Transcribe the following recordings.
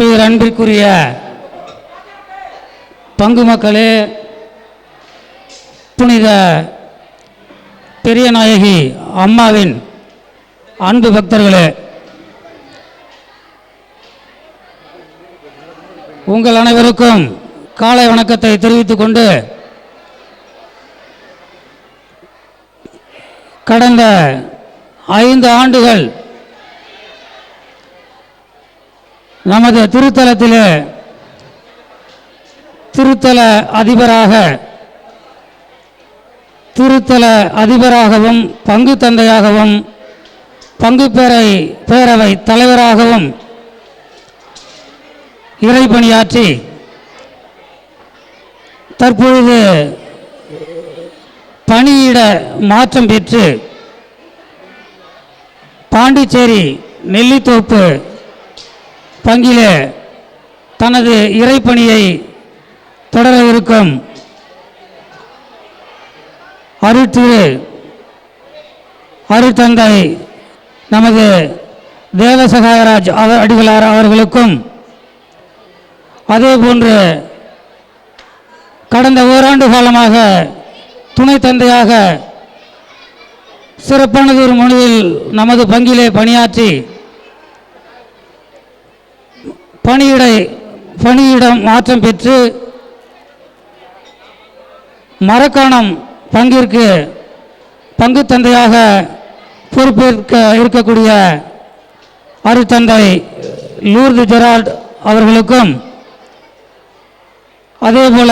பேரன்பிற்குரிய பங்கு மக்களே, புனித பெரியநாயகி அம்மாவின் அன்பு பக்தர்களே, உங்கள் அனைவருக்கும் காலை வணக்கத்தை தெரிவித்துக் கொண்டு கடந்த 5 ஆண்டுகள் நமது திருத்தலத்திலே திருத்தல அதிபராகவும் பங்கு தந்தையாகவும் பங்கு பேரவை தலைவராகவும் இறைபணியாற்றி தற்பொழுது பணியிட மாற்றம் பெற்று பாண்டிச்சேரி நெல்லித்தோப்பு பங்கிலே தனது இறைப்பணியை தொடர இருக்கும் அருட்தந்தை நமது தேவசகாயராஜ் அடிகளார் அவர்களுக்கும், அதேபோன்று கடந்த ஓராண்டு காலமாக துணை தந்தையாக சிறப்பானதொரு முறையில் நமது பங்கிலே பணியாற்றி பணியிடம் மாற்றம் பெற்று மரக்காணம் பங்கிற்கு பங்கு தந்தையாக பொறுப்பேற்க இருக்கக்கூடிய அருட்தந்தை லூர்து ஜெரால்ட் அவர்களுக்கும், அதேபோல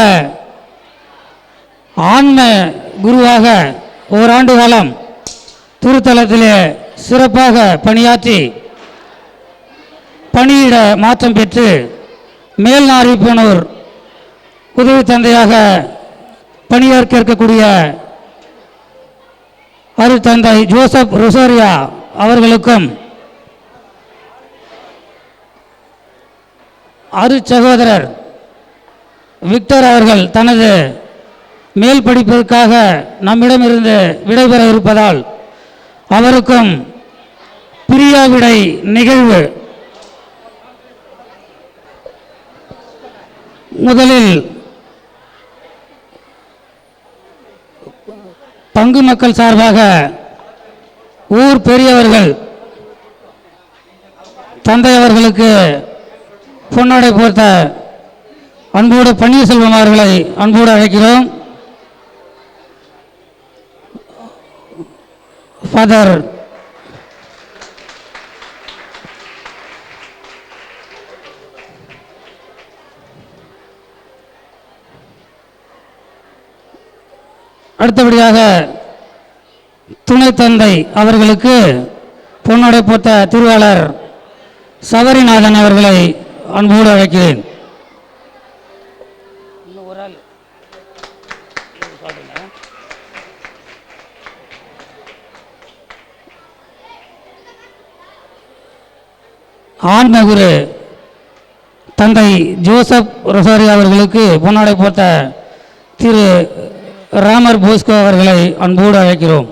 ஆன்ம குருவாக ஓராண்டு காலம் திருத்தலத்திலே சிறப்பாக பணியாற்றி பணியிட மாற்றம் பெற்று மேல்நாரிப்பனூர் உதவி தந்தையாக பணியேற்க இருக்கக்கூடிய அருட்தந்தை ஜோசப் ரொசாரியா அவர்களுக்கும், அருட்சகோதரர் விக்டர் அவர்கள் தனது மேல் படிப்பிற்காக நம்மிடமிருந்து விடைபெற இருப்பதால் அவருக்கும் பிரியாவிடை நிகழ்வு முதலில் பங்கு மக்கள் சார்பாக ஊர் பெரியவர்கள் தந்தை அவர்களுக்கு பொன்னாடை போர்த்த அன்போடு பன்னீர்செல்வம் அவர்களை அன்போடு அழைக்கிறோம். ஃபாதர் அடுத்தபடியாக துணை தந்தை அவர்களுக்கு பொன்னாடை போர்த்த திருவாளர் சபரிநாதன் அவர்களை அன்போடு அழைக்கிறேன். ஆன்மகுரு தந்தை ஜோசப் ரொசாரி அவர்களுக்கு பொன்னாடை போர்த்த திரு ராமர் போஸ்கோ அவர்களை அன்போடு அழைக்கிறோம்.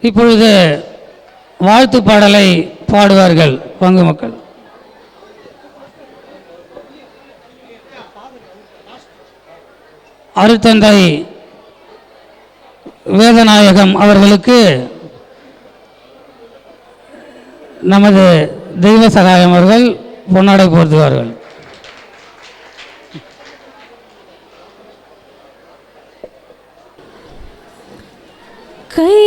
இப்பொழுது வாழ்த்து பாடலை பாடுவார்கள் பங்கு மக்கள். அருட்தந்தை வேதநாயகம் அவர்களுக்கு நமது தெய்வ சகாயம் அவர்கள் பொன்னாடை போர்த்துவார்கள். கை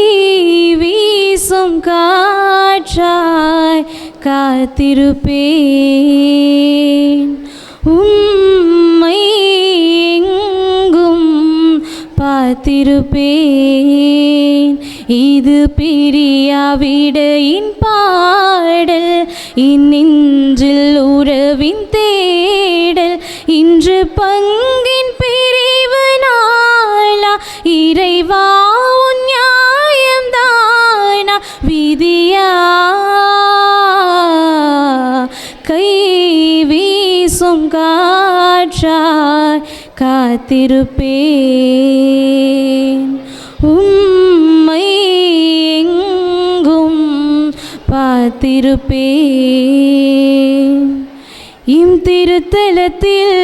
வீசும் காற்றாய் காத்திருப்பேன், உம்மை எங்கும் பார்த்திருப்பேன். இது பிரியாவிடையின் பாடல், இந்நெஞ்சில் உறவின் தேடல். இன்று பங்கின் பிரிவு நாளா, இறைவா உன் நியாயம்தானா விதியா? கை வீசும் காற்றாய் காத்திருப்பேன். உம்மை எங்கும் பார்த்திருப்பேன். இம் திருத்தலத்தில்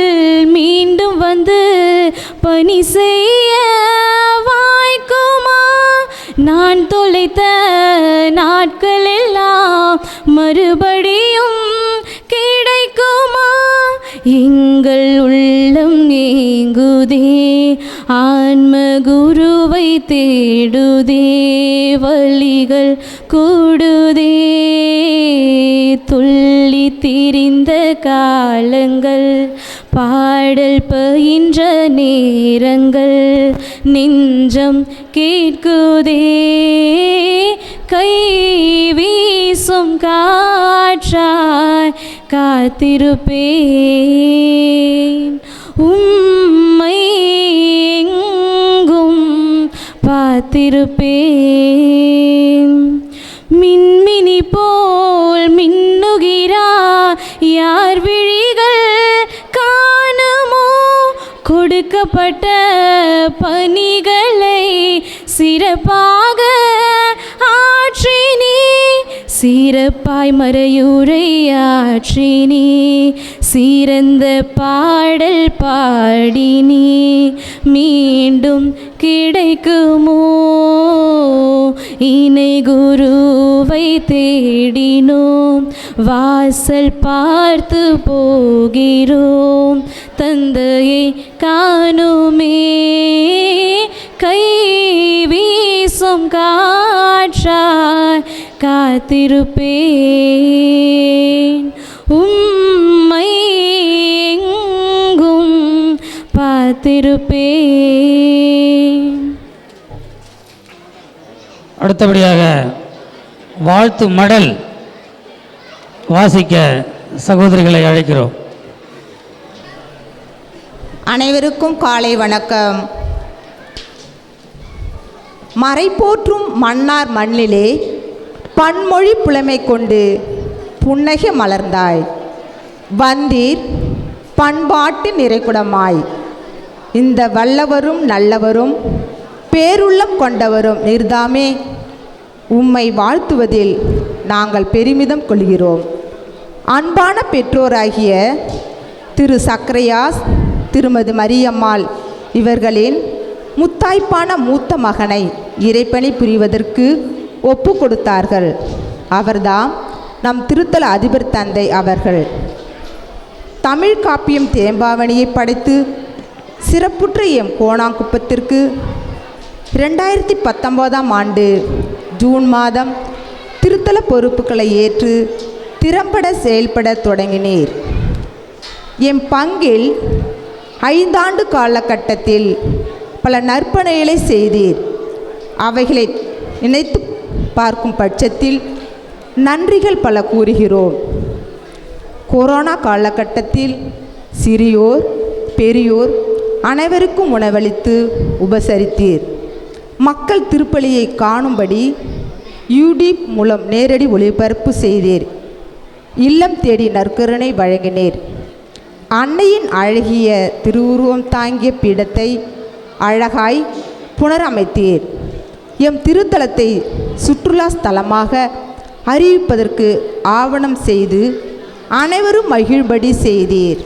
மீண்டும் வந்து பணி செய்ய வாய்க்குமா? நான் தொலைத்த நாட்கள் எல்லாம் மறுபடியும் கிடைக்குமா? எங்கள் உள்ளம் ஏங்குதே, ஆன்ம குருவை தேடுதே, வழிகள் கூடுதே. துள்ளி திரிந்த காலங்கள், பாடல் பயின்ற நேரங்கள், நெஞ்சம் கேட்குதே. கை வீசும் காற்றாய் காத்திருப்பேன். உம்மை எங்கும் பார்த்திருப்பேன். மின்மினி போல் மின்னுகிறார் யார் விழிகள் காணுமோ? கொடுக்கப்பட்ட பணிகளை சிறப்பாக ஆற்றினி, சிறப்பாய் மறையுரையாற்றினி, சிறந்த பாடல் பாடினி. மீண்டும் கிடைக்குமோ? இணை குருவை தேடினோம், வாசல் பார்த்து போகிறோம், தந்தையை காணுமே. கை வீசும் காற்றாய் காத்திருப்பேன். உம்மை எங்கும் பார்த்திருப்பேன். அடுத்தபடியாக வாழ்த்து மடல் வாசிக்க சகோதரிகளை அழைக்கிறோம். அனைவருக்கும் காலை வணக்கம். மறைபோற்றும் மன்னார் மண்ணிலே பன்மொழி புலமை கொண்டு புன்னகை மலர்ந்தாய். வந்தீர் பண்பாட்டு நிறைகுடமாய். இந்த வல்லவரும் நல்லவரும் பேருள்ளம் கொண்டவரும் நீர்தாமே. உம்மை வாழ்த்துவதில் நாங்கள் பெருமிதம் கொள்கிறோம். அன்பான பெற்றோராகிய திரு சக்கரையாஸ், திருமதி மரியம்மாள் இவர்களின் முத்தாய்ப்பான மூத்த மகனை இறைப்பணி புரிவதற்கு ஒப்பு கொடுத்தார்கள். அவர்தாம் நம் திருத்தல அதிபர் தந்தை அவர்கள். தமிழ் காப்பியம் தேம்பாவணியை படைத்து சிறப்புற்ற எம் கோணாங்குப்பத்திற்கு 2019ஆம் ஆண்டு ஜூன் மாதம் திருத்தல பொறுப்புகளை ஏற்று திறம்பட செயல்பட தொடங்கினீர். எம் பங்கில் 5 ஆண்டு காலகட்டத்தில் பல நற்பணிகளை செய்தீர். அவைகளை நினைத்து பார்க்கும் பட்சத்தில் நன்றிகள் பல கூறுகிறோம். கொரோனா காலகட்டத்தில் சிறியோர் பெரியோர் அனைவருக்கும் உணவளித்து உபசரித்தீர். மக்கள் திருப்பலியை காணும்படி யூடியூப் மூலம் நேரடி ஒளிபரப்பு செய்தீர். இல்லம் தேடி நற்கருணை வழங்கினீர். அன்னையின் அழகிய திருவுருவம் தாங்கிய பீடத்தை அழகாய் புனரமைத்தீர். எம் திருத்தலத்தை சுற்றுலா ஸ்தலமாக அறிவிப்பதற்கு ஆவணம் செய்து அனைவரும் மகிழ்படி செய்தீர்.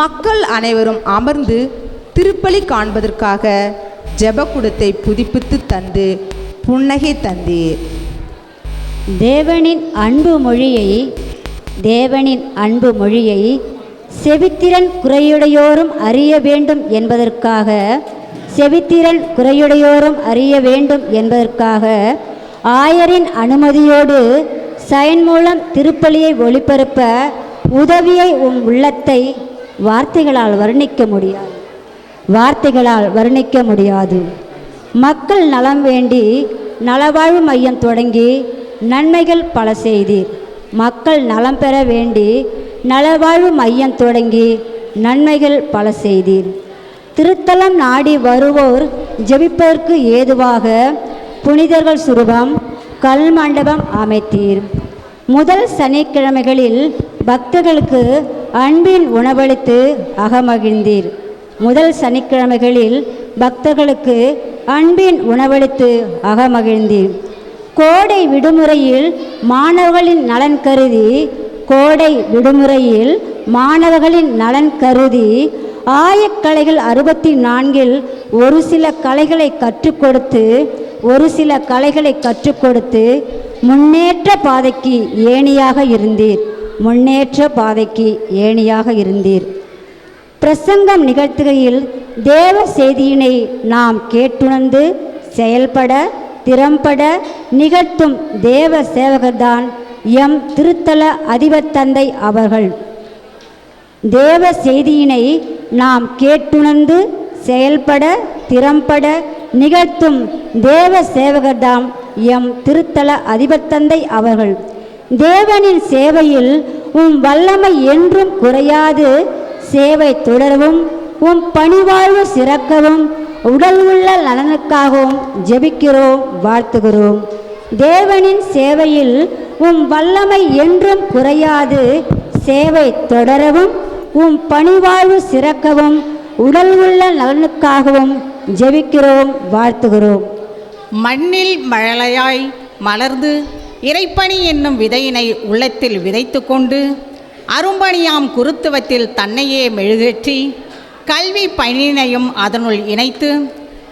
மக்கள் அனைவரும் அமர்ந்து திருப்பலி காண்பதற்காக ஜெபக்குடத்தை புதுப்பித்து தந்து புன்னகை தந்தீர். தேவனின் அன்பு மொழியை செவித்திறன் குறையுடையோரும் அறிய வேண்டும் என்பதற்காக ஆயரின் அனுமதியோடு சயன் மூலம் திருப்பலியை ஒளிபரப்ப உதவியை உம் உள்ளத்தை வார்த்தைகளால் வர்ணிக்க முடியாது. மக்கள் நலம் வேண்டி நலவாழ்வு மையம் தொடங்கி நன்மைகள் பல செய்தீர். மக்கள் நலம் பெற வேண்டி நலவாழ்வு மையம் தொடங்கி நன்மைகள் பல செய்தீர். திருத்தலம் நாடி வருவோர் ஜெபிப்பதற்கு ஏதுவாக புனிதர்கள் சுரூபம் கல் மண்டபம் அமைத்தீர். முதல் சனிக்கிழமைகளில் பக்தர்களுக்கு அன்பின் உணவளித்து அகமகிழ்ந்தீர். முதல் சனிக்கிழமைகளில் பக்தர்களுக்கு அன்பின் உணவளித்து அகமகிழ்ந்தீர். கோடை விடுமுறையில் மாணவர்களின் நலன் கருதி ஆயக்கலைகள் 64 ஒரு சில கலைகளை கற்றுக் கொடுத்து முன்னேற்ற பாதைக்கு ஏணியாக இருந்தீர். பிரசங்கம் நிகழ்த்துகையில் தேவ செய்தியினை நாம் கேட்டுணர்ந்து செயல்பட திறம்பட நிகழ்த்தும் தேவ சேவகர்தான் எம் திருத்தல அதிபர் தந்தை அவர்கள். தேவ செய்தியினை நாம் கேட்டுணர்ந்து செயல்பட திறம்பட நிகழ்த்தும் தேவ சேவகர்தாம் எம் திருத்தல அதிபர் தந்தை அவர்கள். தேவனின் சேவையில் வல்லமை என்றும் குறையாது சேவை தொடரவும் பணிவாழ்வு சிறக்கவும் உடல் உள்ள நலனுக்காகவும் ஜெபிக்கிறோம், வாழ்த்துகிறோம். தேவனின் சேவையில் வல்லமை என்றும் குறையாது சேவை தொடரவும் பணிவாழ்வு சிறக்கவும் உடல் உள்ள நலனுக்காகவும் ஜெபிக்கிறோம், வாழ்த்துகிறோம். மண்ணில் மழலையாய் மலர்ந்து இறைப்பணி என்னும் விதையினை உள்ளத்தில் விதைத்து கொண்டு அரும்பணியாம் குருத்துவத்தில் தன்னையே மெழுகேற்றி கல்வி பணியினையும் அதனுள் இணைத்து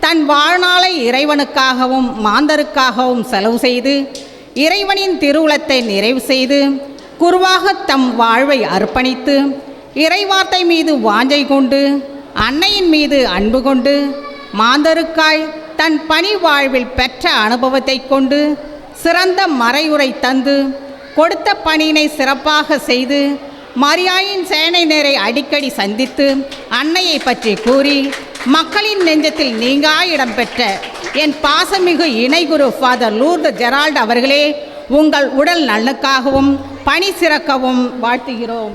தன் வாழ்நாளை இறைவனுக்காகவும் மாந்தருக்காகவும் செலவு செய்து இறைவனின் திருவுளத்தை நிறைவு செய்து குருவாக தம் வாழ்வை அர்ப்பணித்து இறைவார்த்தை மீது வாஞ்சை கொண்டு அன்னையின் மீது அன்பு கொண்டு மாந்தருக்காய் தன் பணி வாழ்வில் பெற்ற அனுபவத்தை கொண்டு சிறந்த மறையுரை தந்து கொடுத்த பணியினை சிறப்பாக செய்து மரியாயின் சேனையினரை அடிக்கடி சந்தித்து அன்னையை பற்றி கூறி மக்களின் நெஞ்சத்தில் நீங்கா இடம்பெற்ற என் பாசமிகு இணைகுரு ஃபாதர் லூர்து ஜெரால்ட் அவர்களே, உங்கள் உடல் நலனுக்காகவும் பணி சிறக்கவும் வாழ்த்துகிறோம்.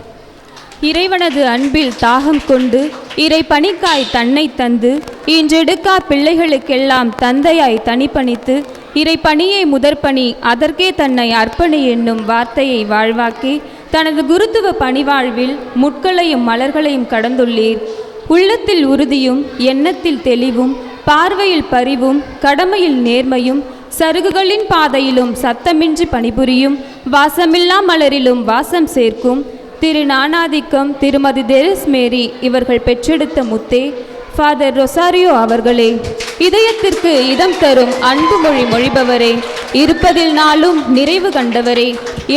இறைவனது அன்பில் தாகம் கொண்டு இறை பணிக்காய் தன்னை தந்து இன்றெடுக்கா பிள்ளைகளுக்கெல்லாம் தந்தையாய் தனிப்பணித்து இறை பணியை முதற்பணி அதற்கே தன்னை அர்ப்பணி என்னும் வார்த்தையை வாழ்வாக்கி தனது குருத்துவ பணிவாழ்வில் முட்களையும் மலர்களையும் கடந்துள்ளீர். உள்ளத்தில் உறுதியும் எண்ணத்தில் தெளிவும் பார்வையில் பரிவும் கடமையில் நேர்மையும் சருகுகளின் பாதையிலும் சத்தமின்றி பணிபுரியும் வாசமில்லா மலரிலும் வாசம் சேர்க்கும் திரு ஞானாதிக்கம் திருமதி தெரஸ் மேரி இவர்கள் பெற்றெடுத்த முத்தே ஃபாதர் ரொசாரியோ அவர்களே, இதயத்திற்கு இதம் தரும் அன்பு மொழி மொழிபவரே, இருப்பதில் நாளும் நிறைவு கண்டவரே,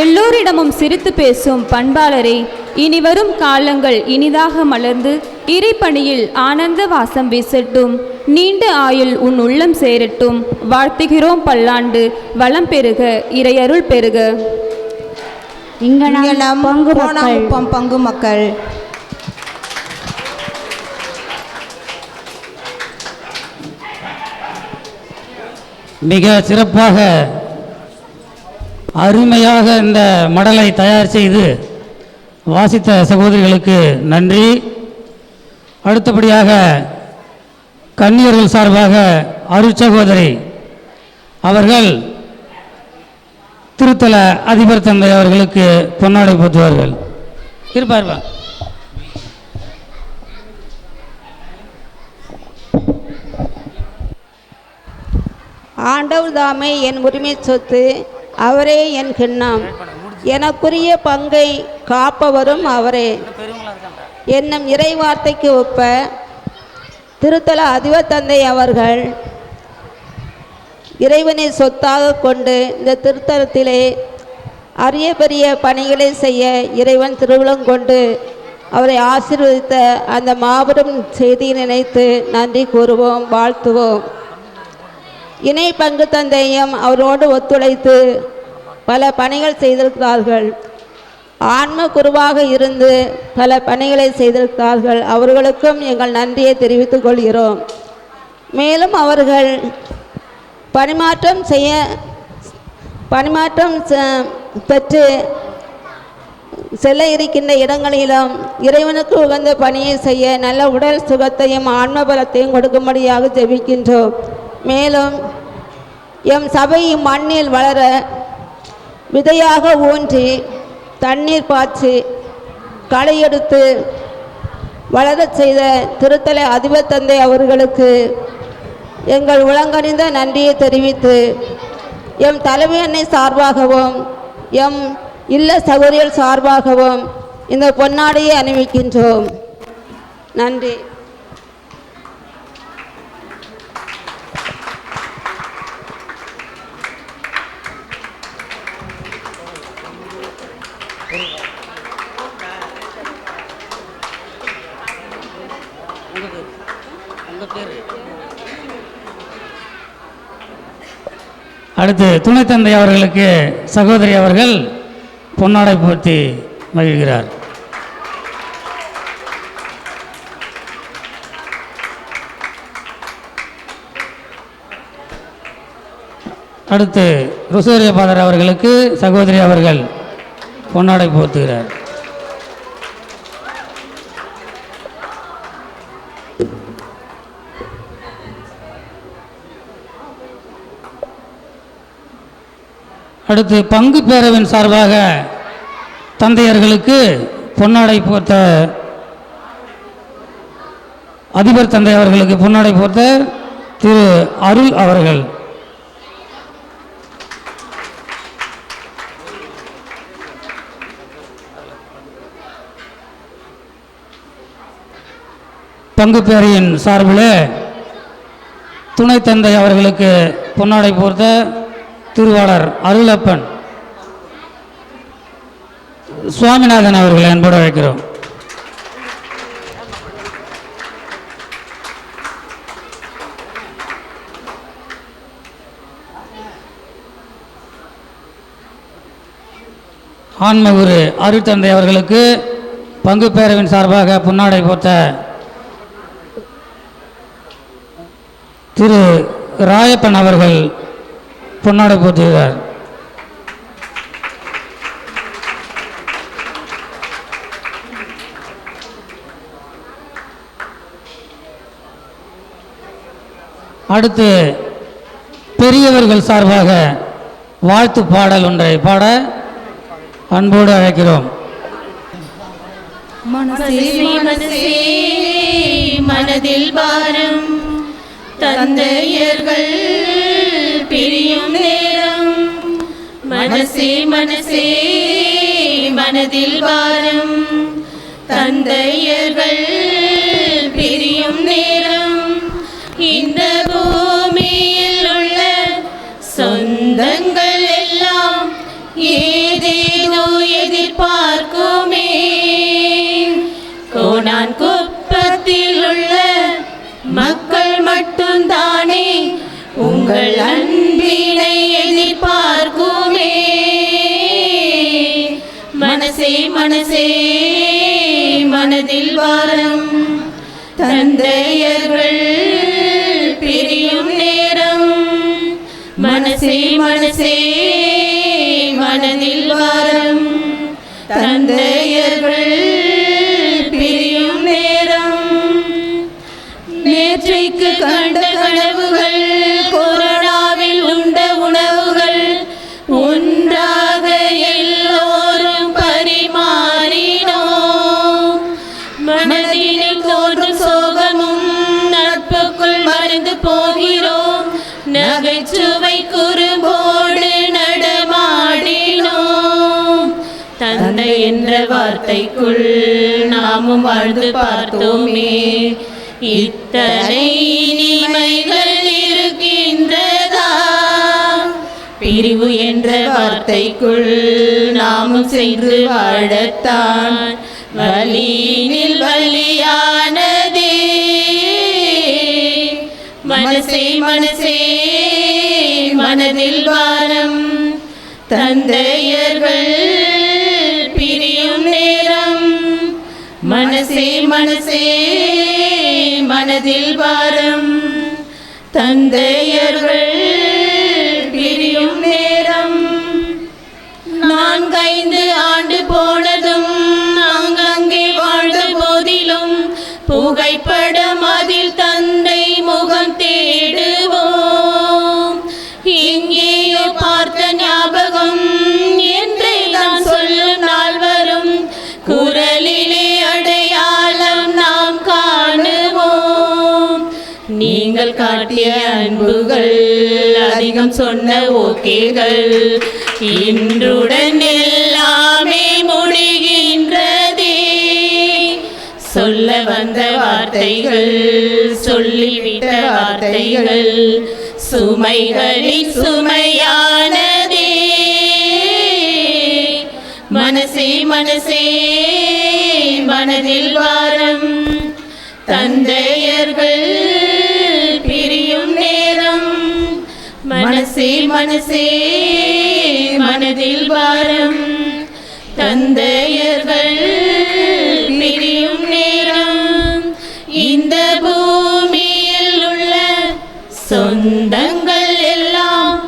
எல்லோரிடமும் சிரித்து பேசும் பண்பாளரே, இனி வரும் காலங்கள் இனிதாக மலர்ந்து இறைப்பணியில் ஆனந்த வாசம் வீசட்டும். நீண்ட ஆயுள் உன் உள்ளம் சேரட்டும். வாழ்த்துகிறோம். பல்லாண்டு வளம் பெருக, இறையருள் பெருக. இங்கனம் பங்கு மக்கள் மிக சிறப்பாக அருமையாக இந்த மடலை தயார் செய்து வாசித்த சகோதரிகளுக்கு நன்றி. அடுத்தபடியாக கன்னியர்கள் சார்பாக அருட்சகோதரி அவர்கள் திருத்தல அதிபர் தந்தை அவர்களுக்கு பொன்னாடை போற்றுவார்கள். இருப்பார்பா. ஆண்டவர் தாமே என் உரிமை சொத்து, அவரே என் கிண்ணம், எனக்குரிய பங்கை காப்பவரும் அவரே என்னும் இறைவார்த்தைக்கு ஒப்ப திருத்தல அதிபர் தந்தை அவர்கள் இறைவனை சொத்தாக கொண்டு இந்த திருத்தலத்திலே அரிய பெரிய பணிகளை செய்ய இறைவன் திருவுளம் கொண்டு அவரை ஆசீர்வதித்த அந்த மாபெரும் செய்தியை நினைத்து நன்றி கூறுவோம், வாழ்த்துவோம். இணை பங்கு தந்தையும் அவரோடு ஒத்துழைத்து பல பணிகள் செய்திருக்கிறார்கள். ஆன்ம குருவாக இருந்து பல பணிகளை செய்திருக்கிறார்கள். அவர்களுக்கும் எங்கள் நன்றியை தெரிவித்துக் கொள்கிறோம். மேலும் அவர்கள் பணிமாற்றம் பெற்று செல்ல இருக்கின்ற இடங்களிலும் இறைவனுக்கு உகந்த பணியை செய்ய நல்ல உடல் சுகத்தையும் ஆன்ம பலத்தையும் கொடுக்கும்படியாக ஜெபிக்கின்றோம். மேலும் எம் சபை மண்ணில் வளர விதையாக ஊன்றி தண்ணீர் பாய்ச்சி களை எடுத்து வளரச் செய்த திருத்தலை அதிபர் தந்தை அவர்களுக்கு எங்கள் உளங்கனிந்த நன்றியை தெரிவித்து எம் தலைமை அன்னை சார்பாகவும் எம் இல்ல சகோதரிகள் சார்பாகவும் இந்த பொன்னாடையை அணிவிக்கின்றோம். நன்றி. அடுத்து துணைத் தந்தை அவர்களுக்கு சகோதரி அவர்கள் பொன்னாடை போர்த்தி மகிழ்கிறார். அடுத்து ருசோரிய பாதர் அவர்களுக்கு சகோதரி அவர்கள் பொன்னாடை போர்த்துகிறார். அடுத்து பங்கு பேரவின் சார்பாக தந்தையர்களுக்கு பொன்னாடை போர்த்த அதிபர் தந்தை அவர்களுக்கு பொன்னாடை போர்த்த திரு அருள் அவர்கள். பங்கு பேரையின் சார்பில் துணைத் தந்தை அவர்களுக்கு பொன்னாடை போர்த்த திருவாளர் அருளப்பன் சுவாமிநாதன் அவர்களை அன்போடு அழைக்கிறோம். ஆன்மகுரு அருட்தந்தை அவர்களுக்கு பங்கு பேரவின் சார்பாக பொன்னாடை போர்த்த திரு ராயப்பன் அவர்கள் பொன்னாடை போற்றுகிறார். அடுத்து பெரியவர்கள் சார்பாக வாழ்த்து பாடல் ஒன்றை பாட அன்போடு அழைக்கிறோம். மனதில் பாரம் தந்தையர்கள் பிரியும் நேரம், மனசே மனசே மனதில் பாரம் தந்தையர்கள் பிரியும் நேரம், இந்த பூமியில் உள்ள சொந்தங்கள் எல்லாம் ஏதேனோ எதிர்பார்க்குமே, கோணான் குப்பத்தில் உள்ள மக்கள் மட்டும்தானே உங்கள் அன்பினை எதிர்பார்க்குமே, மனசே மனசே மனதில் வாரம் தந்தையர்கள் பிரியும் நேரம், மனசே மனசே மனதில் வாரம் தந்தையர்கள் பிரியும் நேரம், நேற்றைக்கு கண்ட கனவுகள் கொரோனாவில் உண்ட உணவுகள் ஒன்றாக எல்லோரும் பரிமாறினோம், மனதில் தோன்றும் சோகமும் நட்புக்குள் மறைந்து போகிறோம், நகைச்சுவை குறும்போடு நடமாடினோம், தந்தை என்ற வார்த்தைக்குள் நாமும் வாழ்ந்து பார்த்தோமே, இத்தனை இனிமைகள் இருக்கின்றதா, பிரிவு என்ற வார்த்தைக்குள் நாமும் சென்று வாழத்தான் வலியினில் வலியானதே, மனசே மனசே மனதில் வாரம் தந்தையர்கள் பிரியும் நேரம், மனசே மனசே மனதில் வாரம் தந்தையர்கள் பிரியும் நேரம், 4-5 ஆண்டு போனதும் அங்கங்கே வாழ்ந்த போதிலும் புகைப்படம் அதில் தந்தை முகம் தேடுவோம், எங்கேயோ பார்த்த ஞாபகம் என்றே தான் சொல்லும் நாள் வரும், குரலில் நீங்கள் காட்டிய அன்புகள் அதிகம் சொன்ன ஓகேகள் இன்றுடன் எல்லாமே முடிகின்றதே. சொல்ல வந்த வார்த்தைகள் சொல்லிவிட்ட வார்த்தைகள் சுமைகளின் சுமையானதே. மனசே மனசே மனதில் வாரம் தந்தையர்கள் பிரியும் நேரம். மனசே மனசே மனதில் வாரம் தந்தையர்கள் பிரியும் நேரம். இந்த பூமியில் உள்ள சொந்தங்கள் எல்லாம்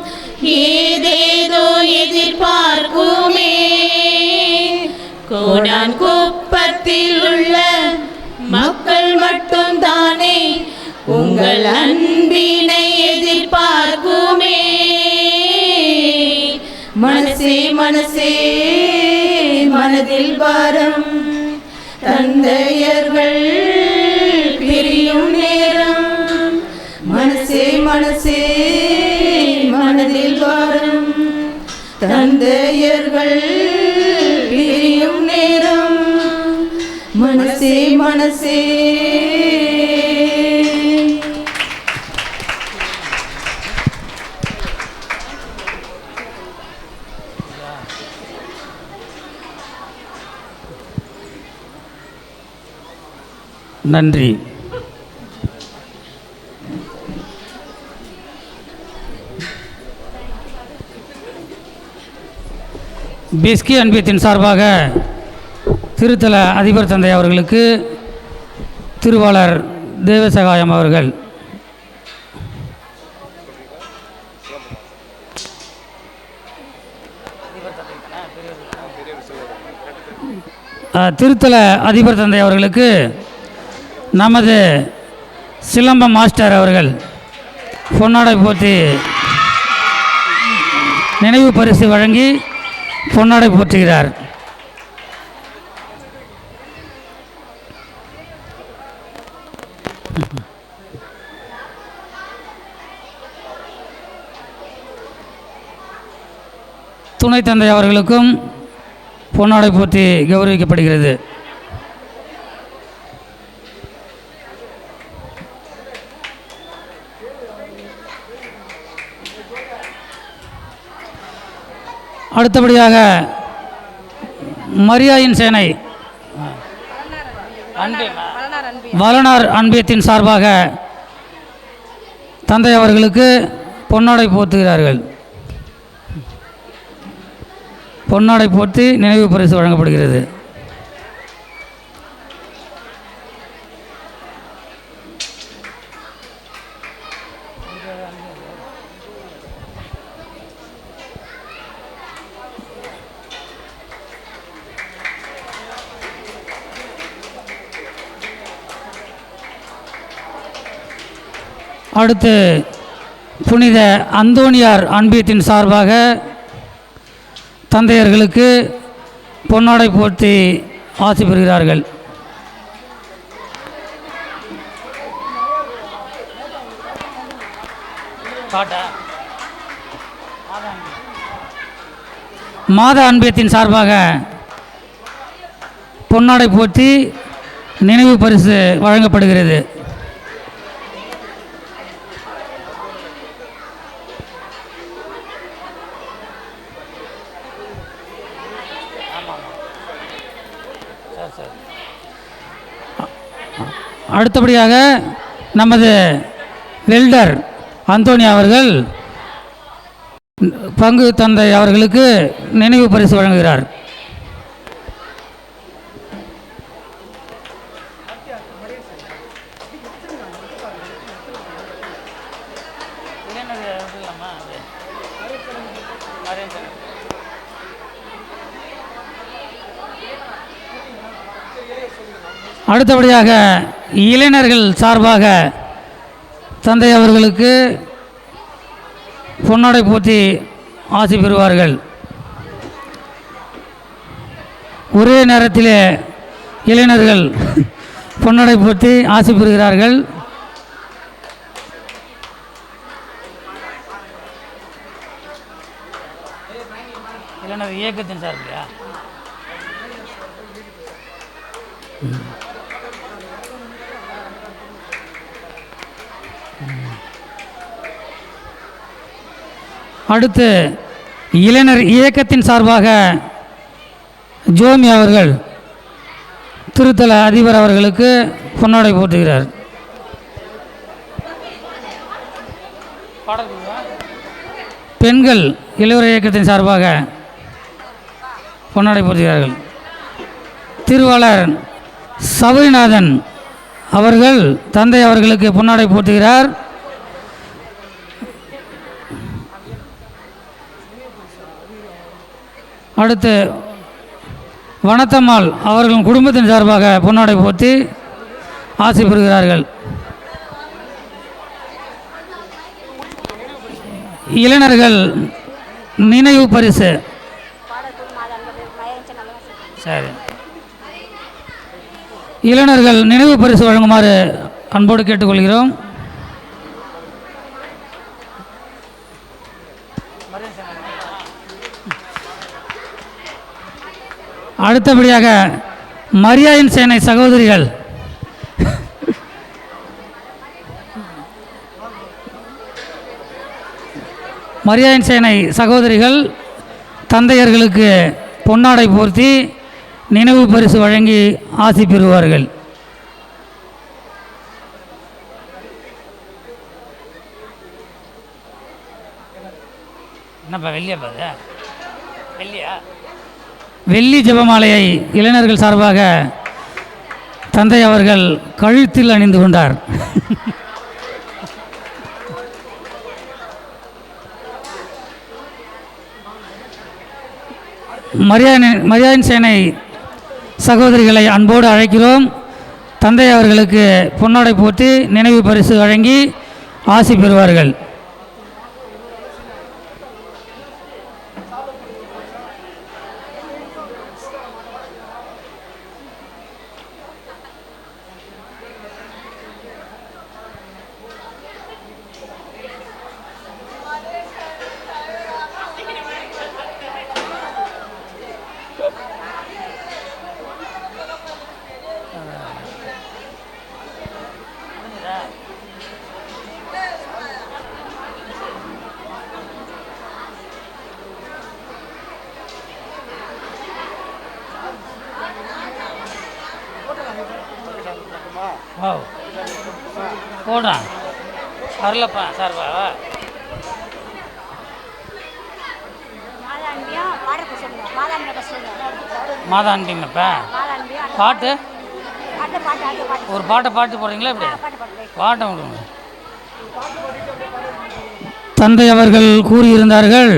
ஏதேதோ எதிர்பார்க்குமே. கோடான் குப்பத்தில் உள்ள மக்கள் மட்டும் தானே உங்கள் அன்பினை எதிர்பார்க்குமே. மனசே மனசே மனதில் பாரம் தந்தையர்கள் பிரியும் நேரம். மனசே மனசே மனதில் பாரம் தந்தையர்கள் பிரியும் நேரம். மனசே மனசே. நன்றி. பிஸ்கி அன்பியத்தின் சார்பாக திருத்தல அதிபர் தந்தை அவர்களுக்கு திருவாளர் தேவசகாயம் அவர்கள் திருத்தல அதிபர் தந்தை அவர்களுக்கு நமது சிலம்பம் மாஸ்டர் அவர்கள் பொன்னாடை போற்றி நினைவு பரிசு வழங்கி பொன்னாடை போற்றுகிறார். துணை தந்தை அவர்களுக்கும் பொன்னாடை போற்றி கௌரவிக்கப்படுகிறது. அடுத்தபடியாக மரியாயின் சேனை வளனார் அன்பியத்தின் சார்பாக தந்தை அவர்களுக்கு பொன்னாடை போற்றுகிறார்கள். பொன்னாடை போற்றி நினைவு பரிசு வழங்கப்படுகிறது. அடுத்து புனித அந்தோணியார் அன்பியத்தின் சார்பாக தந்தையர்களுக்கு பொன்னாடை போற்றி ஆசி பெறுகிறார்கள். மாதா அன்பியத்தின் சார்பாக பொன்னாடை போற்றி நினைவு பரிசு வழங்கப்படுகிறது. அடுத்தபடியாக நமது வெல்டர் அந்தோனியா அவர்கள் பங்கு தந்தை அவர்களுக்கு நினைவு பரிசு வழங்குகிறார். அடுத்தபடியாக இளைஞர்கள் சார்பாக தந்தை அவர்களுக்கு பொன்னாடை போற்றி ஆசி பெறுவார்கள். ஒரே நேரத்திலே இளைஞர்கள் பொன்னாடை போற்றி ஆசி பெறுகிறார்கள். இயக்கத்தின் சார்பிலையா? அடுத்து இளைஞர் இயக்கத்தின் சார்பாக ஜோமி அவர்கள் திருத்தல அதிபர் அவர்களுக்கு பொன்னாடை போட்டுகிறார். பெண்கள் இளைஞர் இயக்கத்தின் சார்பாக பொன்னாடை போட்டுகிறார்கள். திருவாளர் சபரிநாதன் அவர்கள் தந்தை அவர்களுக்கு பொன்னாடை போட்டுகிறார். அடுத்து வனத்தம்மாள் அவர்களின் குடும்பத்தின் சார்பாக பொன்னாடை போற்றி ஆசை பெறுகிறார்கள். இளைஞர்கள் நினைவு பரிசு சரி இளைஞர்கள் நினைவு பரிசு வழங்குமாறு அன்போடு கேட்டுக்கொள்கிறோம். அடுத்தபடியாக மரியாயின் சேனை சகோதரிகள் மரியாயின் சேனை சகோதரிகள் தந்தையர்களுக்கு பொன்னாடை போர்த்தி நினைவு பரிசு வழங்கி ஆசி பெறுவார்கள். என்னப்பா வெள்ளியாப்பா வெள்ளியா? வெள்ளி ஜெபமாலையை இளைஞர்கள் சார்பாக தந்தை அவர்கள் கழுத்தில் அணிந்து கொண்டார். மரியாயின் சேனை சகோதரிகளை அன்போடு அழைக்கிறோம். தந்தை அவர்களுக்கு பொன்னாடை போட்டு நினைவு பரிசு வழங்கி ஆசி பெறுவார்கள். போடா வரலப்பா சார்பா மாதாண்டிங்கப்பா பாட்டு ஒரு பாட்டு போடுறீங்களா? இப்படி பாட்டை விடுங்க. தந்தை அவர்கள் கூறியிருந்தார்கள்,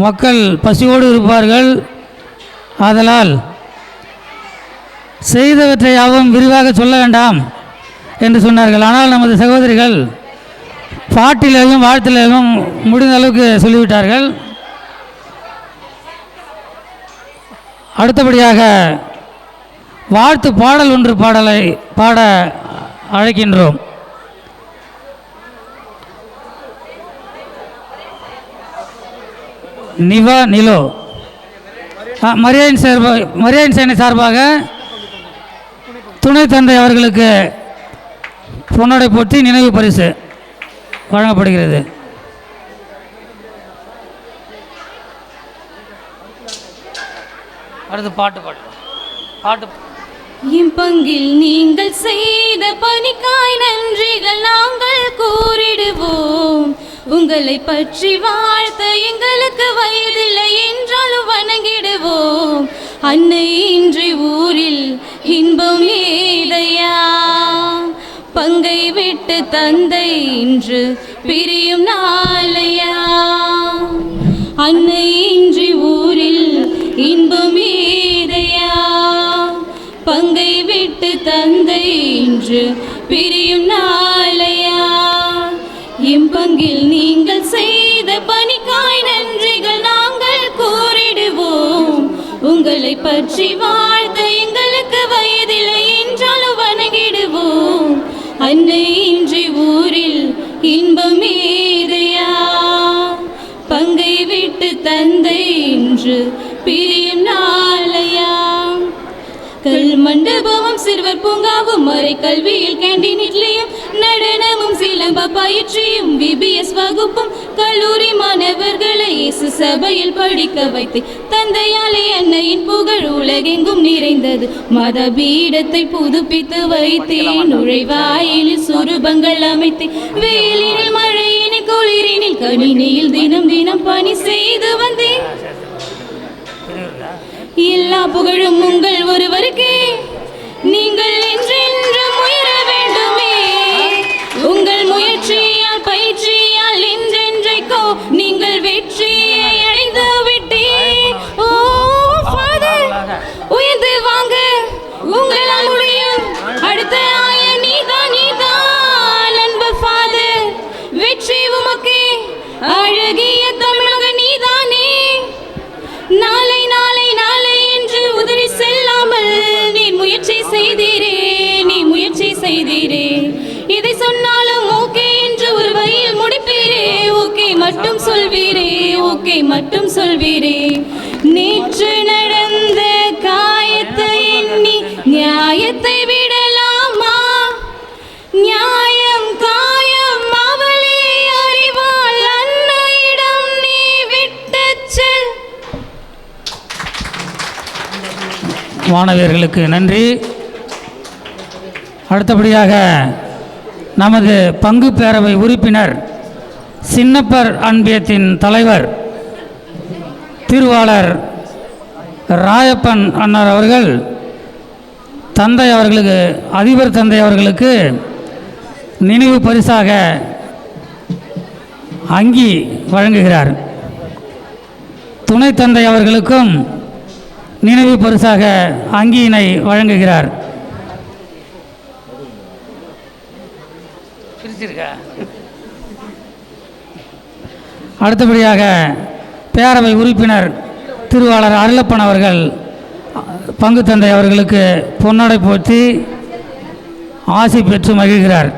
மக்கள் பசியோடு இருப்பார்கள், ஆதலால் செய்தவற்றை யாவும் விரிவாக சொல்ல வேண்டாம் என்று சொன்னார்கள். ஆனால் நமது சகோதரிகள் பாட்டிலேயும் வாழ்த்திலேயும் முடிந்த அளவுக்கு சொல்லிவிட்டார்கள். அடுத்தபடியாக வாழ்த்து பாடல் ஒன்று பாட அழைக்கின்றோம். நிவா நிலோ மரியாயின் சேனை சார்பாக துணை தந்தை அவர்களுக்கு பொன்னாடை போற்றி நினைவு பரிசு வழங்கப்படுகிறது. அடுத்து பாட்டு இம்பங்கில் நீங்கள் செய்த பணிக்காய் நன்றிகள் நாங்கள் கூறிடுவோம். உங்களை பற்றி வாழ்த்த எங்களுக்கு வயதில்லை என்றாலும் வணங்கிடுவோம். அன்னை இன்றி ஊரில் இன்பம் ஏதையா, பங்கை விட்டு தந்தை இன்று பிரியும் நாளையா. அன்னை இன்றி ஊரில் இன்பம் ஏதையா, பங்கை விட்டு தந்தை இன்று பிரியும் நாளையா. இம்பங்கில் நீங்கள் செய்த பணிக்காய் நன்றிகள் நாங்கள் கூறிடுவோம். உங்களை பற்றி வாழ்த்த எங்களுக்கு வயதில்லை என்றாலும் வணங்கிடுவோம். அன்னை இன்றி ஊரில் இன்பம் ஏதையா, பங்கை விட்டு தந்தை இன்று பிரியும் நாளையா. கல் மண்டபமும் சிறுவர் பூங்காவும் மறை கல்வியில் கேண்டீன் இட்லியும் நடனமும் சிலம்ப பயிற்சியும் விபிஎஸ் வகுப்பும் கல்லூரி மாணவர்களை இயேசு சபையில் படிக்க வைத்து தந்தையாலே அன்னையின் புகழ் உலகெங்கும் நிறைந்தது. மத பீடத்தை புதுப்பித்து வைத்தேன், நுழைவாயிலில் சுரூபங்கள் அமைத்தேன், வெயிலினில் மழையினில் குளிரினில் கணினியில் தினம் தினம் பணி செய்து வந்தேன். எல்லா புகழும் உங்கள் ஒருவருக்கே, நீங்கள் என்றென்றும் உயர வேண்டுமே. உங்கள் முயற்சியால் பயிற்சியால் என்றென்றைக்கோ நீங்கள் வெற்றியை அடைந்து விட்டே. ஓ ஃபாதர், உயர்ந்து வாங்க, உங்களால் முடியும். அடுத்த ஆய நீதான் அன்பு ஃபாதர், வெற்றி உமக்கே, அழகிய தமிழக நீதானே. நாளை நாளை நாளை என்று உதறி செல்லாமல் நீ முயற்சி செய்தீரே, நீ முயற்சி செய்தீரே. இதை சொன்னாலும் ஓகே என்று ஒரு வரியில் முடிப்பீரே. ஓகே மட்டும் சொல்வீரே, ஓகே மட்டும் சொல்வீரே. நேற்று நடந்த காயத்தை எண்ணி நியாயத்தை விடலாமா? நியாயம் காயம் அவளே அறிவாள், அன்னையிடம் நீ விட்டுச் செல். மாணவர்களுக்கு நன்றி. அடுத்தபடியாக நமது பங்கு பேரவை உறுப்பினர் சின்னப்பர் அன்பியத்தின் தலைவர் திருவாளர் ராயப்பன் அண்ணார் அவர்கள் தந்தை அவர்களுக்கு, அதிபர் தந்தை அவர்களுக்கு நினைவு பரிசாக அங்கி வழங்குகிறார். துணைத் தந்தை அவர்களுக்கும் நினைவு பரிசாக அங்கியினை வழங்குகிறார். அடுத்தபடியாக பேரவை உறுப்பினர் திருவாளர் அருளப்பன் அவர்கள் பங்கு தந்தை அவர்களுக்கு பொன்னாடை போற்றி ஆசி பெற்று மகிழ்கிறார்.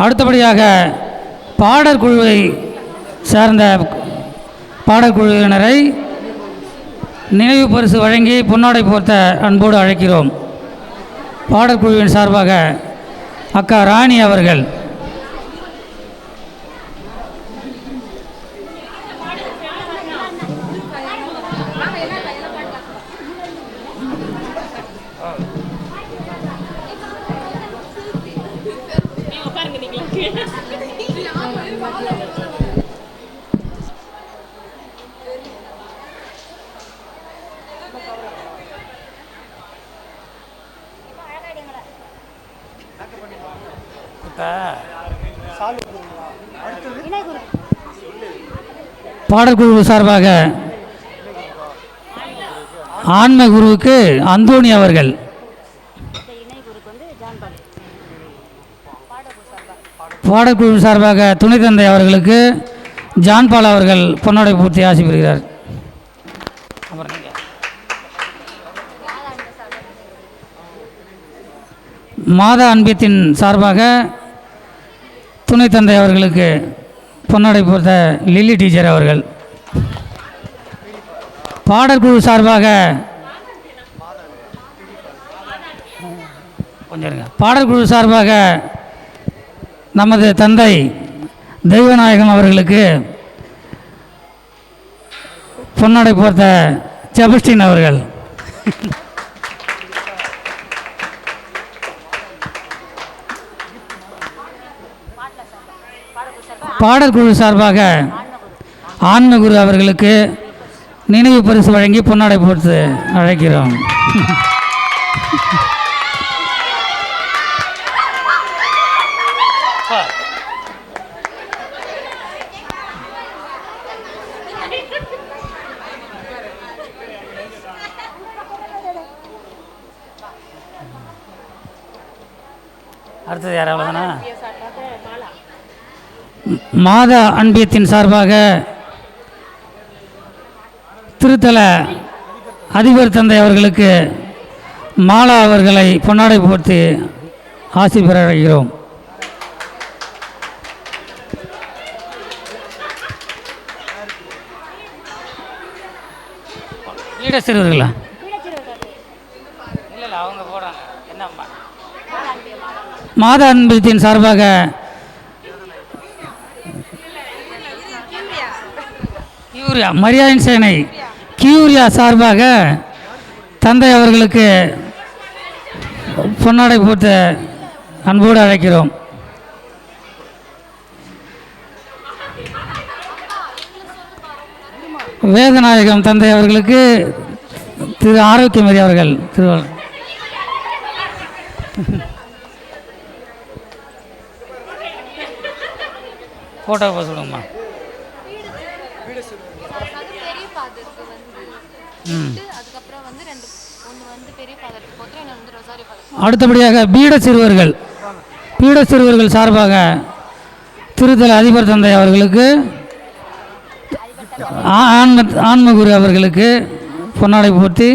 அடுத்தபடியாக பாடற்குழுவை சேர்ந்த பாடற்குழுவினரை நினைவு பரிசு வழங்கி பொன்னாடை போர்த்த அன்போடு அழைக்கிறோம். பாடற்குழுவின் சார்பாக அக்கா ராணி அவர்கள். பாடற்குழு சார்பாக ஆன்ம குருவுக்கு அந்தோணி அவர்கள், பாடற்குழு சார்பாக துணை தந்தை அவர்களுக்கு ஜான்பால் அவர்கள் பொன்னாடை பூர்த்தி ஆசி பெறுகிறார். மாதா அன்பியத்தின் சார்பாக துணை தந்தை அவர்களுக்கு பொன்னாடை போர்த்த லில்லி டீச்சர் அவர்கள். பாடற்குழு சார்பாக பாடற்குழு சார்பாக நமது தந்தை தெய்வநாயகம் அவர்களுக்கு பொன்னாடை போர்த்த செபஸ்டின் அவர்கள். பாடற்குழு சார்பாக ஆன்மகுரு அவர்களுக்கு நினைவு பரிசு வழங்கி பொன்னாடை போர்த்து அழைக்கிறோம். அடுத்தது யாராவதுனா மாதா அன்பியத்தின் சார்பாக திருத்தல அதிபர் தந்தை அவர்களுக்கு மாலா அவர்களை பொன்னாடை போர்த்தி ஆசி பெற அழைக்கிறோம். பீட சிறுவர்களா? இல்லை அவங்க போகிறாங்க. என்னம்மா மாதா அன்பத்தின் சார்பாக கியூரியா மரியாயின் சேனை கியூரியா சார்பாக தந்தை அவர்களுக்கு பொன்னாடை போட்டு அன்போடு அழைக்கிறோம். வேதநாயகம் தந்தை அவர்களுக்கு திரு ஆரோக்கியமரி அவர்கள் திருவள்ளுவர் ஃபோட்டோ போக சொல்லுங்கம்மா. அடுத்தபடியாக பீட சிறுவர்கள் சார்பாக திருத்தல அதிபர் தந்தை அவர்களுக்கு ஆன்மகுரு அவர்களுக்கு பொன்னாடை போற்றி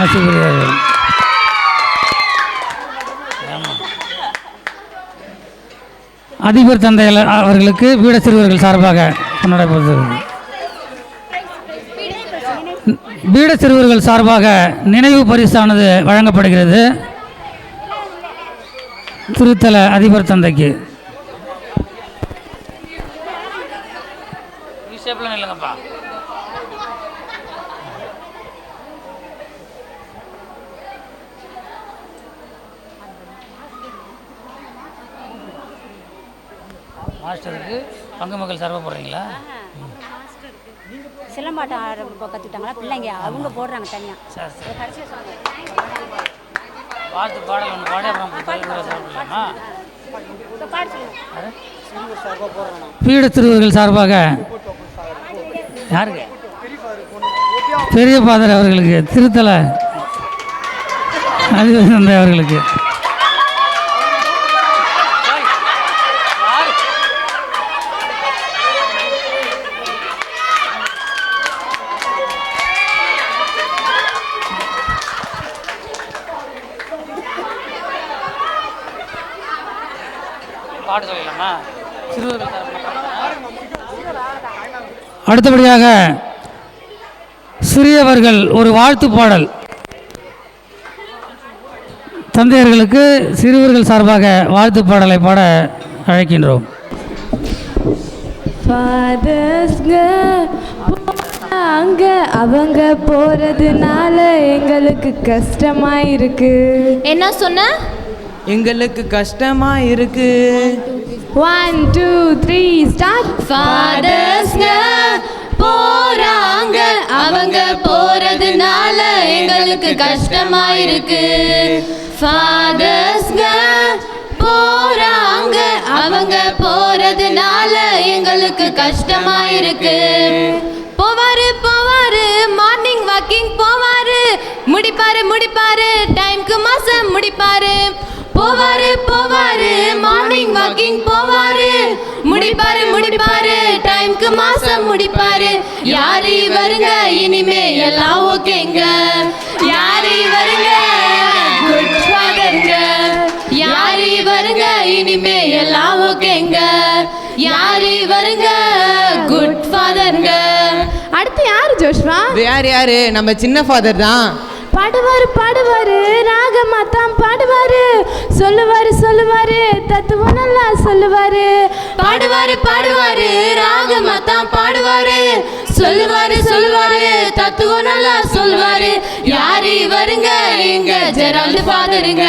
ஆசிர்வதிக்கிறார்கள். அதிபர் தந்தை அவர்களுக்கு பீட சிறுவர்கள் சார்பாக பொன்னாடை போற்றுகிறது. பீட சிறுவர்கள் சார்பாக நினைவு பரிசானது வழங்கப்படுகிறது திருத்தல அதிபர் தந்தைக்கு. மாஸ்டருக்கு பங்கு மக்கள் சார்பாக போடுறீங்களா? சிலம்பாட்டம் ஆட கற்றுக்கிட்டாங்களா பிள்ளைங்க, அவங்க போடுறாங்க தனியாக. வாழ்த்து பாடல் ஒன்று பாடி அப்புறம் பீட சிறுவர்கள் சார்பாக யாருக்கு? பெரிய பாதர் அவர்களுக்கு, திருத்தல அதிபர் தந்தை அவர்களுக்கு. அடுத்தபடியாக சிறியவர்கள் ஒரு வாழ்த்து பாடல் தந்தையர்களுக்கு சிறுவர்கள் சார்பாக வாழ்த்து பாடலை பாட அழைக்கின்றோம். அங்க அவங்க போறதுனால எங்களுக்கு கஷ்டமா இருக்கு. என்ன சொன்ன? எங்களுக்கு கஷ்டமா இருக்கு. 1 2 3 ஸ்டார்ட். ஃபாதர்ஸ்ங்க போறாங்க, அவங்க போறதுனால எங்களுக்கு கஷ்டமா இருக்கு. ஃபாதர்ஸ்ங்க போறாங்க, அவங்க போறதுனால எங்களுக்கு கஷ்டமா இருக்கு. போவாரு மார்னிங் வாக்கிங் போவாரு, முடிப்பாரு டைம்க்கு மாசம் முடிப்பாரு. போவாரு மார்னிங் வாக்கிங் போவாரு, முடிப்பாரு டைம்க்கு மாசம் முடிப்பாரு. யாரு வருங்க இனிமே எல்லாம் ஓகேங்க. யாரு வருங்க குட் ஃபாதர்ங்க. யாரு வருங்க இனிமே எல்லாம் ஓகேங்க. யாரு வருங்க குட் ஃபாதர்ங்க. அடுத்து யாரு ஜோஷ்வா? யாரு? நம்ம சின்ன ஃபாதர் தான். பாடுவாரு ராகமா தான் பாடுவாரு. சொல்லுவாரு தத்துவம் நல்லா சொல்லுவாரு. பாடுவாரு ராகமா தான் பாடுவாரு. சொல்லுவாரு தத்துவம் நல்லா சொல்லுவாரு. யாரு வருங்க இங்க ஜெரால்டு ஃபாதருங்க.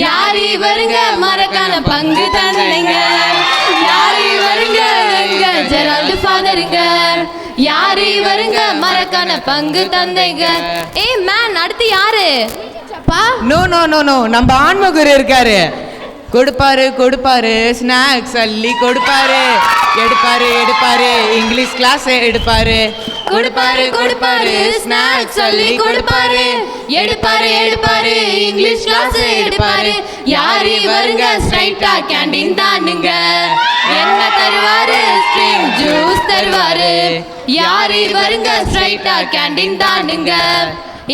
யாரு வருங்க மறக்கான பங்கு தந்தைங்க. யாரு வருங்க இங்க ஜெரால்டு ஃபாதருங்க. யாரு வருங்க மறக்கான பங்கு தந்தைங்க. ஏய் மேன், அடுத்து யாரு? நோ நம்ம ஆன்மகுரு இருக்காரு. கொடுப்பாரு ஸ்நாக்ஸ் அள்ளி கொடுப்பாரு. எடுப்பாரு இங்கிலீஷ் கிளாஸ் எடுப்பாரு. கொடுப்பாரு ஸ்நாக்ஸ் அள்ளி கொடுப்பாரு. எடுப்பாரு இங்கிலீஷ் கிளாஸ் எடுப்பாரு. யாரு வருங்க ஸ்ட்ரைட்டா கேண்டீன் தானுங்க. என்ன தருவாரு? ஸ்ட்ரிங் ஜூஸ் தருவாரு. யாரு வருங்க ஸ்ட்ரைட்டா கேண்டீன் தானுங்க.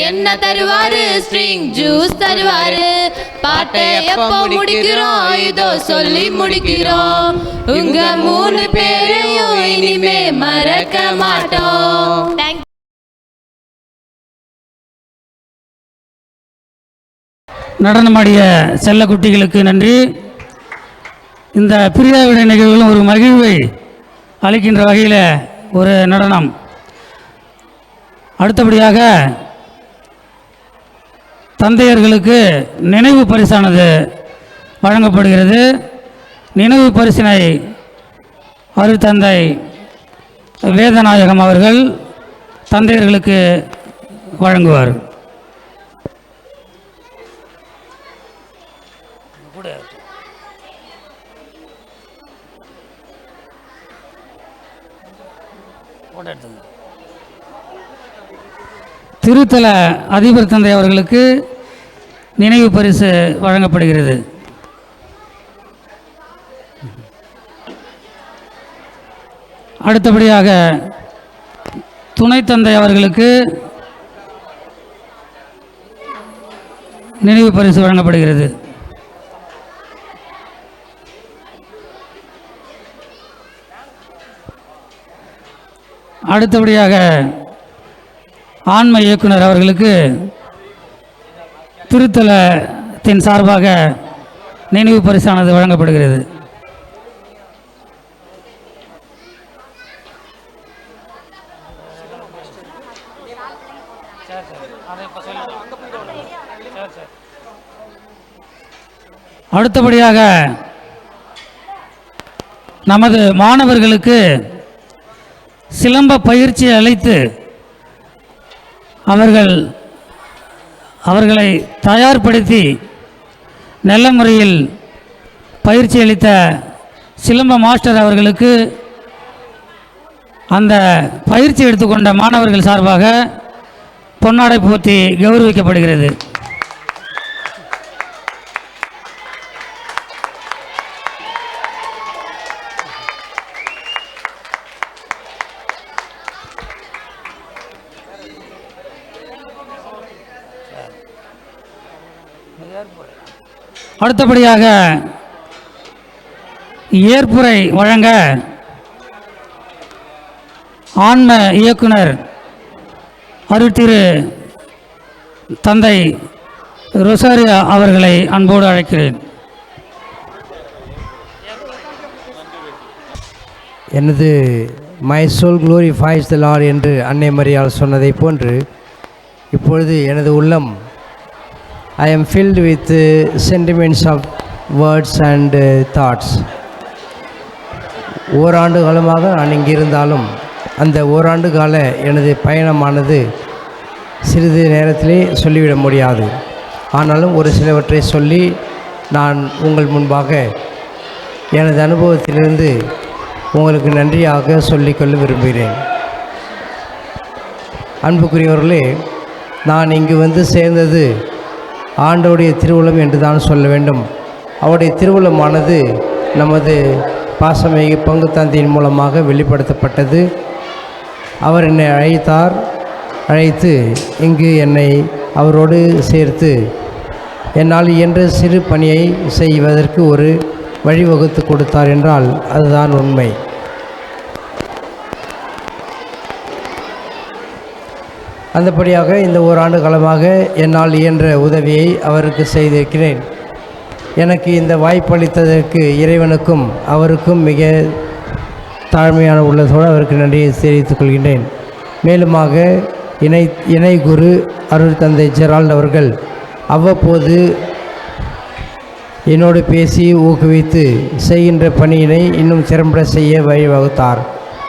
என்ன தருவாரு? ஸ்ட்ரிங் ஜூஸ் தருவாரு. பாட்டை எப்போ முடிக்கிறோம் இதோ சொல்லி முடிக்கிறோம். உங்க 3 பேரையும் இனிமே மறக்க மாட்டோம். நடனமாடிய செல்ல குட்டிகளுக்கு நன்றி. இந்த பிரியாவிடை நிகழ்வுகளும் ஒரு மகிழ்வை அளிக்கின்ற வகையில் ஒரு நடனம். அடுத்தபடியாக தந்தையர்களுக்கு நினைவு பரிசானது வழங்கப்படுகிறது. நினைவு பரிசினை அருட்தந்தை வேதநாயகம் அவர்கள் தந்தையர்களுக்கு வழங்குவார். திருத்தல அதிபர் தந்தை அவர்களுக்கு நினைவு பரிசு வழங்கப்படுகிறது. அடுத்தபடியாக துணைத் தந்தை அவர்களுக்கு நினைவு பரிசு வழங்கப்படுகிறது. அடுத்தபடியாக ஆன்ம இயக்குனர் அவர்களுக்கு திருத்தலத்தின் சார்பாக நினைவு பரிசானது வழங்கப்படுகிறது. அடுத்தபடியாக நமது மாணவர்களுக்கு சிலம்ப பயிற்சி அளித்து அவர்களை தயார்படுத்தி நல்ல முறையில் பயிற்சி அளித்த சிலம்ப மாஸ்டர் அவர்களுக்கு அந்த பயிற்சி எடுத்துக்கொண்ட மாணவர்கள் சார்பாக பொன்னாடை போர்த்தி கௌரவிக்கப்படுகிறது. அடுத்தபடியாக ஏற்புரை வழங்க ஆன்ம இயக்குனர் அருட்திரு தந்தை ரொசாரியோ அவர்களை அன்போடு அழைக்கிறேன். எனது my soul glorifies the Lord என்று அன்னை மரியாள் சொன்னதை போன்று இப்பொழுது எனது உள்ளம் I am filled with sentiments of words and thoughts. ஓராண்டு காலமாக நான் இங்கே இருந்தாலும் அந்த ஓராண்டு கால எனது பயணமானது சிறிது நேரத்திலே சொல்லிவிட முடியாது. ஆனாலும் ஒரு சிலவற்றை சொல்லி நான் உங்கள் முன்பாக எனது அனுபவத்திலிருந்து உங்களுக்கு நன்றியாக சொல்லிக்கொள்ள விரும்புகிறேன். அன்புக்குரியவர்களே, நான் இங்கு வந்து சேர்ந்தது ஆண்டவருடைய திருவுளம் என்று தான் சொல்ல வேண்டும். அவருடைய திருவுளமானது நமது பாசமிகு பங்கு தந்தையின் மூலமாக வெளிப்படுத்தப்பட்டது. அவர் என்னை அழைத்து இங்கு என்னை அவரோடு சேர்த்து என்னால் இயன்ற சிறு பணியை செய்வதற்கு ஒரு வழிவகுத்து கொடுத்தார் என்றால் அதுதான் உண்மை. அந்தபடியாக இந்த ஓராண்டு காலமாக என்னால் இயன்ற உதவியை அவருக்கு செய்திருக்கிறேன். எனக்கு இந்த வாய்ப்பளித்ததற்கு இறைவனுக்கும் அவருக்கும் மிக தாழ்மையான உள்ளதோடு அவருக்கு நன்றியை தெரிவித்துக் கொள்கின்றேன். மேலுமாக இணை குரு அருள் தந்தை ஜெரால்ட் அவர்கள் அவ்வப்போது என்னோடு பேசி ஊக்குவித்து செய்கின்ற பணியினை இன்னும் திறம்பட செய்ய வழிவகுத்தார்.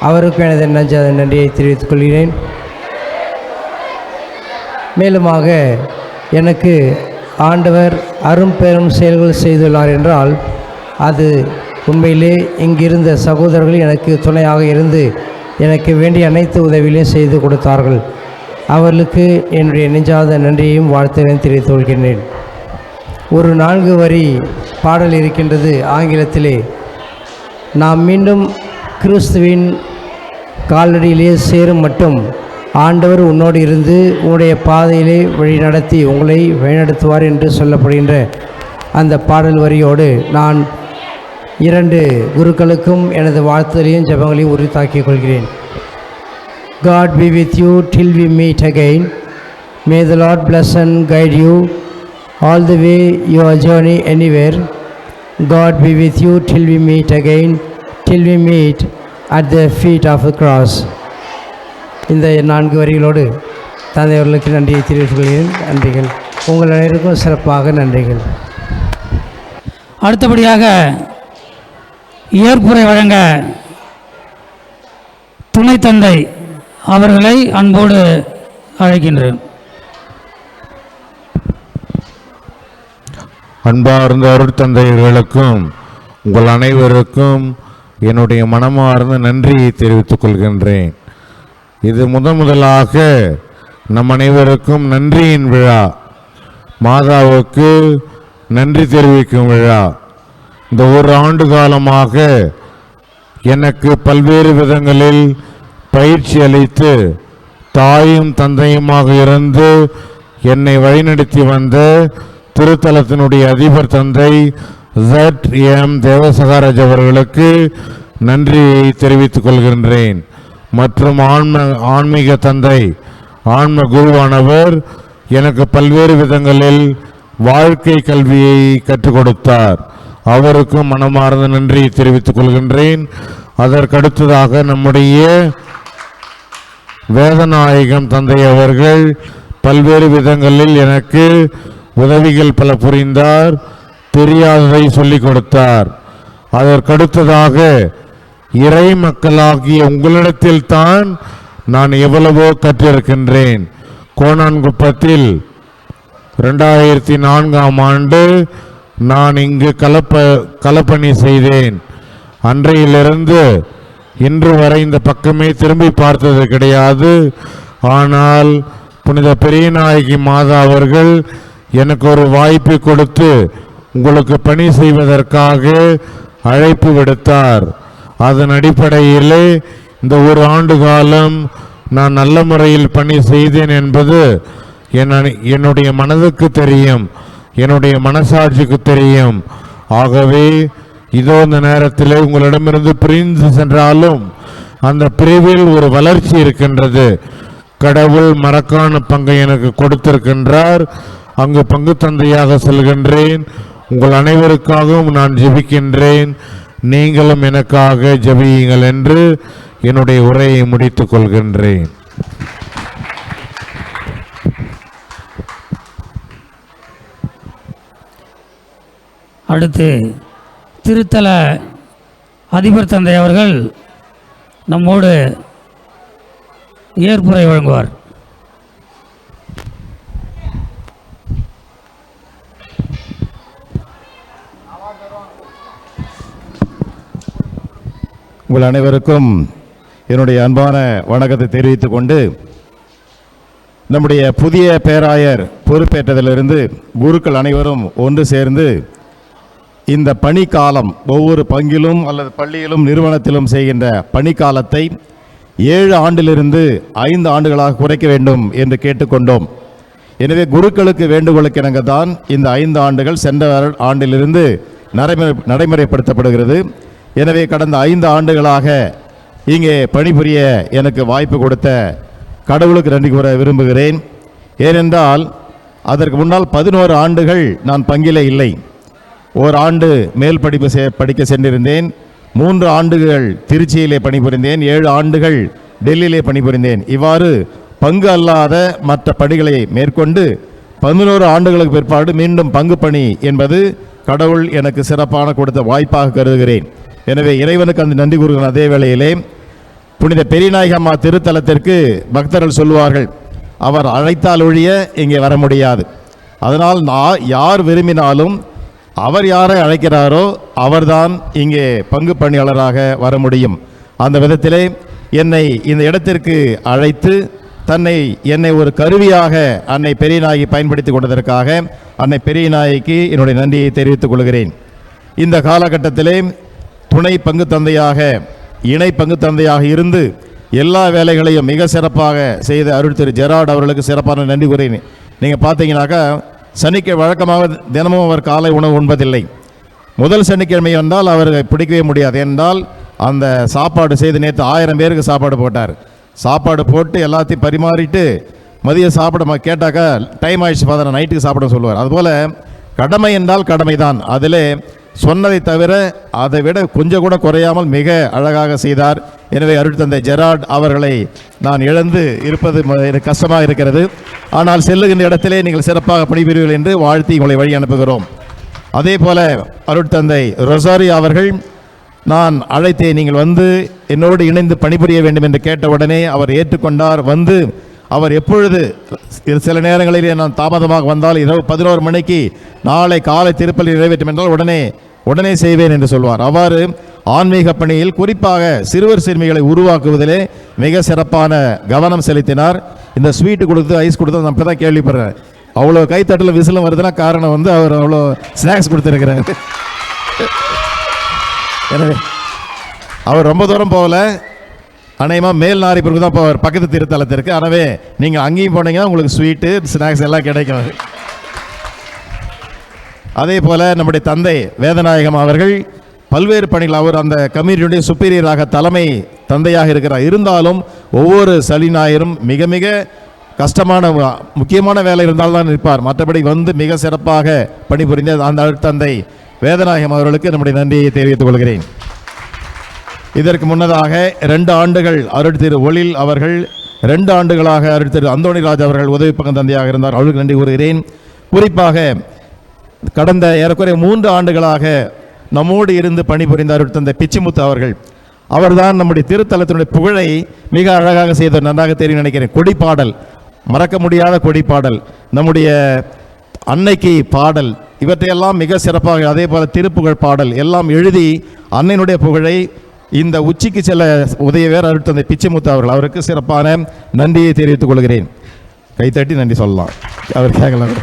அவருக்கும் எனது நன்றியை தெரிவித்துக் கொள்கிறேன். மேலுமாக எனக்கு ஆண்டவர் அரும்பெரும் செயல்கள் செய்துள்ளார் என்றால் அது உண்மையிலே இங்கிருந்த சகோதரர்கள் எனக்கு துணையாக இருந்து எனக்கு வேண்டிய அனைத்து உதவிகளையும் செய்து கொடுத்தார்கள். அவர்களுக்கு என்னுடைய நெஞ்சாத நன்றியையும் வாழ்த்தையும் தெரிவித்துக் கொள்கிறேன். ஒரு 4 வரி பாடல் இருக்கின்றது ஆங்கிலத்திலே. நாம் மீண்டும் கிறிஸ்துவின் காலடியிலே சேரும் மட்டும் ஆண்டவர் உன்னோடு இருந்து உன்னுடைய பாதையிலே வழிநடத்தி உங்களை வழிநடத்துவார் என்று சொல்லப்படுகின்ற அந்த பாடல் வரியோடு நான் 2 குருக்களுக்கும் எனது வாழ்த்துதலையும் ஜெபங்களையும் உரித்தாக்கிக் கொள்கிறேன். God be with you till we meet again. May the Lord bless and guide you all the way your journey anywhere. God be with you till we meet again, till we meet at the feet of the cross. இந்த 4 வரிகளோடு தந்தை அவர்களுக்கு நன்றியை தெரிவித்துக் கொள்கிறேன். நன்றிகள். உங்கள் அனைவருக்கும் சிறப்பாக நன்றிகள். அடுத்தபடியாக ஏற்புரை வழங்க துணைத் தந்தை அவர்களை அன்போடு அழைக்கின்றேன். அன்பார்ந்த அருட்தந்தையர்களுக்கும் உங்கள் அனைவருக்கும் என்னுடைய மனமார்ந்த நன்றியை தெரிவித்துக் கொள்கின்றேன். இது முதலாக நம் அனைவருக்கும் நன்றியின் விழா, மாதாவுக்கு நன்றி தெரிவிக்கும் விழா. இந்த ஒரு ஆண்டு காலமாக எனக்கு பல்வேறு விதங்களில் பயிற்சி அளித்து தாயும் தந்தையுமாக இருந்து என்னை வழிநடத்தி வந்த திருத்தலத்தினுடைய அதிபர் தந்தை ZM தேவசகாராஜ் அவர்களுக்கு நன்றியை தெரிவித்துக் கொள்கின்றேன். மற்றும் ஆன்மீக தந்தை, ஆன்ம குருவானவர் எனக்கு பல்வேறு விதங்களில் வாழ்க்கை கல்வியை கற்றுக் கொடுத்தார். அவருக்கும் மனமார்ந்த நன்றியை தெரிவித்துக் கொள்கின்றேன். அதற்கடுத்ததாக நம்முடைய வேதநாயகம் தந்தை அவர்கள் பல்வேறு விதங்களில் எனக்கு உதவிகள் பல புரிந்தார், தெரியாததை சொல்லிக் கொடுத்தார். அதற்கடுத்ததாக இறை மக்களாகிய உங்களிடத்தில் தான் நான் எவ்வளவோ கற்றிருக்கின்றேன். கோணான்குப்பத்தில் 2004ஆம் ஆண்டு நான் இங்கு கலப்பணி செய்தேன். அன்றையிலிருந்து இன்று வரை இந்த பக்கமே திரும்பி பார்த்தது கிடையாது. ஆனால் புனித பெரியநாயகி மாதா அவர்கள் எனக்கு ஒரு வாய்ப்பை கொடுத்து உங்களுக்கு பணி செய்வதற்காக அழைப்பு விடுத்தார். அதன் அடிப்படையிலே இந்த ஒரு ஆண்டு காலம் நான் நல்ல முறையில் பணி செய்தேன் என்பது என்னுடைய மனதுக்கு தெரியும், என்னுடைய மனசாட்சிக்கு தெரியும். ஆகவே இதோ இந்த நேரத்தில் உங்களிடமிருந்து பிரிந்து சென்றாலும் அந்த பிரிவில் ஒரு வளர்ச்சி இருக்கின்றது. கடவுள் மறக்கான பங்கை எனக்கு கொடுத்திருக்கின்றார். அங்கு பங்கு தந்தையாக செல்கின்றேன். உங்கள் அனைவருக்காகவும் நான் ஜெபிக்கின்றேன். நீங்களும் எனக்காக ஜெபியுங்கள் என்று என்னுடைய உரையை முடித்துக் கொள்கின்றேன். அடுத்து திருத்தல அதிபர் தந்தை அவர்கள் நம்மோடு ஏற்புரை வழங்குவார். உங்கள் அனைவருக்கும் என்னுடைய அன்பான வணக்கத்தை தெரிவித்துக் கொண்டு, நம்முடைய புதிய பேராயர் பொறுப்பேற்றதிலிருந்து குருக்கள் அனைவரும் ஒன்று சேர்ந்து இந்த பணிக்காலம் ஒவ்வொரு பங்கிலும் அல்லது பள்ளியிலும் நிறுவனத்திலும் செய்கின்ற பணிக்காலத்தை 7 ஆண்டிலிருந்து 5 ஆண்டுகளாக குறைக்க வேண்டும் என்று கேட்டுக்கொண்டோம். எனவே குருக்களுக்கு வேண்டுகோளுக்கு இணங்க தான் இந்த 5 ஆண்டுகள் சென்ற ஆண்டிலிருந்து நடைமுறைப்படுத்தப்படுகிறது. எனவே கடந்த 5 ஆண்டுகளாக இங்கே பணிபுரிய எனக்கு வாய்ப்பு கொடுத்த கடவுளுக்கு நன்றி கூற விரும்புகிறேன். ஏனென்றால் அதற்கு முன்னால் 11 ஆண்டுகள் நான் பங்கிலே இல்லை. ஓராண்டு மேல் படிக்க சென்றிருந்தேன். 3 ஆண்டுகள் திருச்சியிலே பணிபுரிந்தேன். 7 ஆண்டுகள் டெல்லியிலே பணிபுரிந்தேன். இவ்வாறு பங்கு அல்லாத மற்ற பணிகளை மேற்கொண்டு 11 ஆண்டுகளுக்கு பிற்பாடு மீண்டும் பங்கு பணி என்பது கடவுள் எனக்கு சிறப்பான கொடுத்த வாய்ப்பாக கருதுகிறேன். எனவே இறைவனுக்கு அந்த நன்றி கூறுகிற அதே வேளையிலே புனித பெரியநாயகி அம்மா திருத்தலத்திற்கு பக்தர்கள் சொல்வார்கள், அவர் அழைத்தால் ஒழிய இங்கே வர முடியாது. அதனால் யார் விரும்பினாலும் அவர் யாரை அழைக்கிறாரோ அவர்தான் இங்கே பங்கு பணியாளராக வர முடியும். அந்த விதத்திலே என்னை இந்த இடத்திற்கு அழைத்து என்னை ஒரு கருவியாக அன்னை பெரியநாயகி பயன்படுத்தி கொண்டதற்காக அன்னை பெரியநாயகிக்கு என்னுடைய நன்றியை தெரிவித்துக் கொள்கிறேன். இந்த காலகட்டத்திலே துணை பங்கு தந்தையாக, இணை பங்கு தந்தையாக இருந்து எல்லா வேலைகளையும் மிக சிறப்பாக செய்த அருள் திரு ஜெராட் அவர்களுக்கு சிறப்பான நன்றி கூறுகிறேன். நீங்கள் பார்த்தீங்கன்னாக்கா சனிக்கிழமை வழக்கமாக தினமும் அவர் காலை உணவு உண்பதில்லை. முதல் சனிக்கிழமை வந்தால் அவருக்கு பிடிக்கவே முடியாது. என்றால் அந்த சாப்பாடு செய்து நேற்று 1000 பேருக்கு சாப்பாடு போட்டார். சாப்பாடு போட்டு எல்லாத்தையும் பரிமாறிட்டு மதியம் சாப்பிட கேட்டாக்கா டைம் ஆயிடுச்சு ஃபாதர் நைட்டுக்கு சாப்பிட சொல்லுவார். அதுபோல் கடமை என்றால் கடமை தான். அதிலே சொன்னதை தவிர அதை விட கொஞ்சம் கூட குறையாமல் மிக அழகாக செய்தார். எனவே அருட்தந்தை ஜெரார்ட் அவர்களை நான் இழந்து இருப்பது எனக்கு கஷ்டமாக இருக்கிறது. ஆனால் செல்லுகின்ற இடத்திலே நீங்கள் சிறப்பாக பணிபுரிவீர்கள் என்று வாழ்த்தி உங்களை வழி அனுப்புகிறோம். அதே போல அருட்தந்தை ரொசாரி அவர்கள் நான் அழைத்தேன், நீங்கள் வந்து என்னோடு இணைந்து பணிபுரிய வேண்டும் என்று கேட்டவுடனே அவர் ஏற்றுக்கொண்டார். வந்து அவர் எப்பொழுது சில நேரங்களிலே நான் தாமதமாக வந்தால் இரவு 11 மணிக்கு நாளை காலை திருப்பலி நிறைவேற்றும் என்றால் உடனே செய்வேன் என்று சொல்வார். அவ்வாறு ஆன்மீக பணியில் குறிப்பாக சிறுவர் சிறுமிகளை உருவாக்குவதிலே மிக சிறப்பான கவனம் செலுத்தினார். இந்த ஸ்வீட்டு கொடுத்து ஐஸ் கொடுத்து நான் இப்போ தான் கேள்விப்படுறேன். அவ்வளோ கைத்தட்டில் விசிலும் வருதுன்னா காரணம் வந்து அவர் அவ்வளோ ஸ்நாக்ஸ் கொடுத்துருக்கிறார். எனவே அவர் ரொம்ப தூரம் போகல, அநேகமாக மேல் நாரிப்பிற்கு தான் போவார், பக்கத்து திருத்தலத்திற்கு. எனவே நீங்கள் அங்கேயும் போனீங்கன்னா உங்களுக்கு ஸ்வீட்டு ஸ்நாக்ஸ் எல்லாம் கிடைக்கும். அதே போல் நம்முடைய தந்தை வேதநாயகம் அவர்கள் பல்வேறு பணிகள், அவர் அந்த கம்யூனிட்டியுடைய சுப்பீரியராக தலைமை தந்தையாக இருக்கிறார். இருந்தாலும் ஒவ்வொரு சனி ஞாயிறும் மிக மிக கஷ்டமான முக்கியமான வேலை இருந்தால்தான் இருப்பார். மற்றபடி வந்து மிக சிறப்பாக பணிபுரிந்த அந்த தந்தை வேதநாயகம் அவர்களுக்கு நம்முடைய நன்றியை தெரிவித்துக் கொள்கிறேன். இதற்கு முன்னதாக 2 ஆண்டுகள் அருட்திரு ஒளில் அவர்கள் 2 ஆண்டுகளாக அருட்திரு அந்தோணிராஜ் அவர்கள் உதவி பங்கு தந்தையாக இருந்தார். அவர்களுக்கு நன்றி கூறுகிறேன். குறிப்பாக கடந்த ஏறக்குறைய 3 ஆண்டுகளாக நம்மோடு இருந்து பணிபுரிந்த அருட்தந்தை பிச்சிமுத்து அவர்கள், அவர்தான் நம்முடைய திருத்தலத்தினுடைய புகழை மிக அழகாக செய்த நன்றாக தெரியும் நினைக்கிறேன். கொடிப்பாடல், மறக்க முடியாத கொடிப்பாடல், நம்முடைய அன்னைக்கு பாடல், இவற்றையெல்லாம் மிக சிறப்பாக, அதே போல் திருப்புகழ் பாடல் எல்லாம் எழுதி அன்னையினுடைய புகழை இந்த உச்சிக்கு செல்ல உதவியவர் அருட்தந்தை பிச்சைமுத்து அவர்கள். அவருக்கு சிறப்பான நன்றியை தெரிவித்துக் கொள்கிறேன். கைத்தட்டி நன்றி சொல்லலாம், அவர் கேட்கலாம்.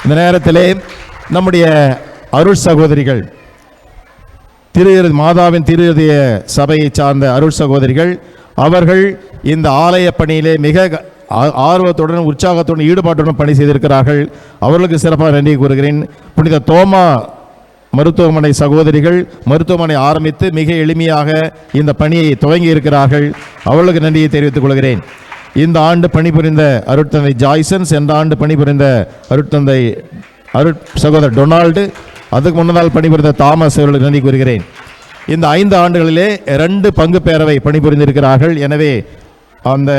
இந்த நேரத்திலே நம்முடைய அருள் சகோதரிகள், மாதாவின் திருஹிருதய சபையை சார்ந்த அருள் சகோதரிகள், அவர்கள் இந்த ஆலய பணியிலே மிக ஆர்வத்துடன் உற்சாகத்துடன் ஈடுபாட்டுடன் பணி செய்திருக்கிறார்கள். அவர்களுக்கு சிறப்பாக நன்றி கூறுகிறேன். புனித தோமா மருத்துவமனை சகோதரிகள் மருத்துவமனை ஆரம்பித்து மிக எளிமையாக இந்த பணியை துவங்கி இருக்கிறார்கள். அவர்களுக்கு நன்றியை தெரிவித்துக் கொள்கிறேன். இந்த ஆண்டு பணிபுரிந்த அருட்தந்தை ஜாய்சன், சென்ற ஆண்டு பணிபுரிந்த அருட்தந்தை சகோதரர் டொனால்டு, அதுக்கு முன்னதால் பணிபுரிந்த தாமஸ் அவர்களுக்கு நன்றி கூறுகிறேன். இந்த 5 ஆண்டுகளிலே 2 பங்கு பேரவை பணிபுரிந்திருக்கிறார்கள். எனவே அந்த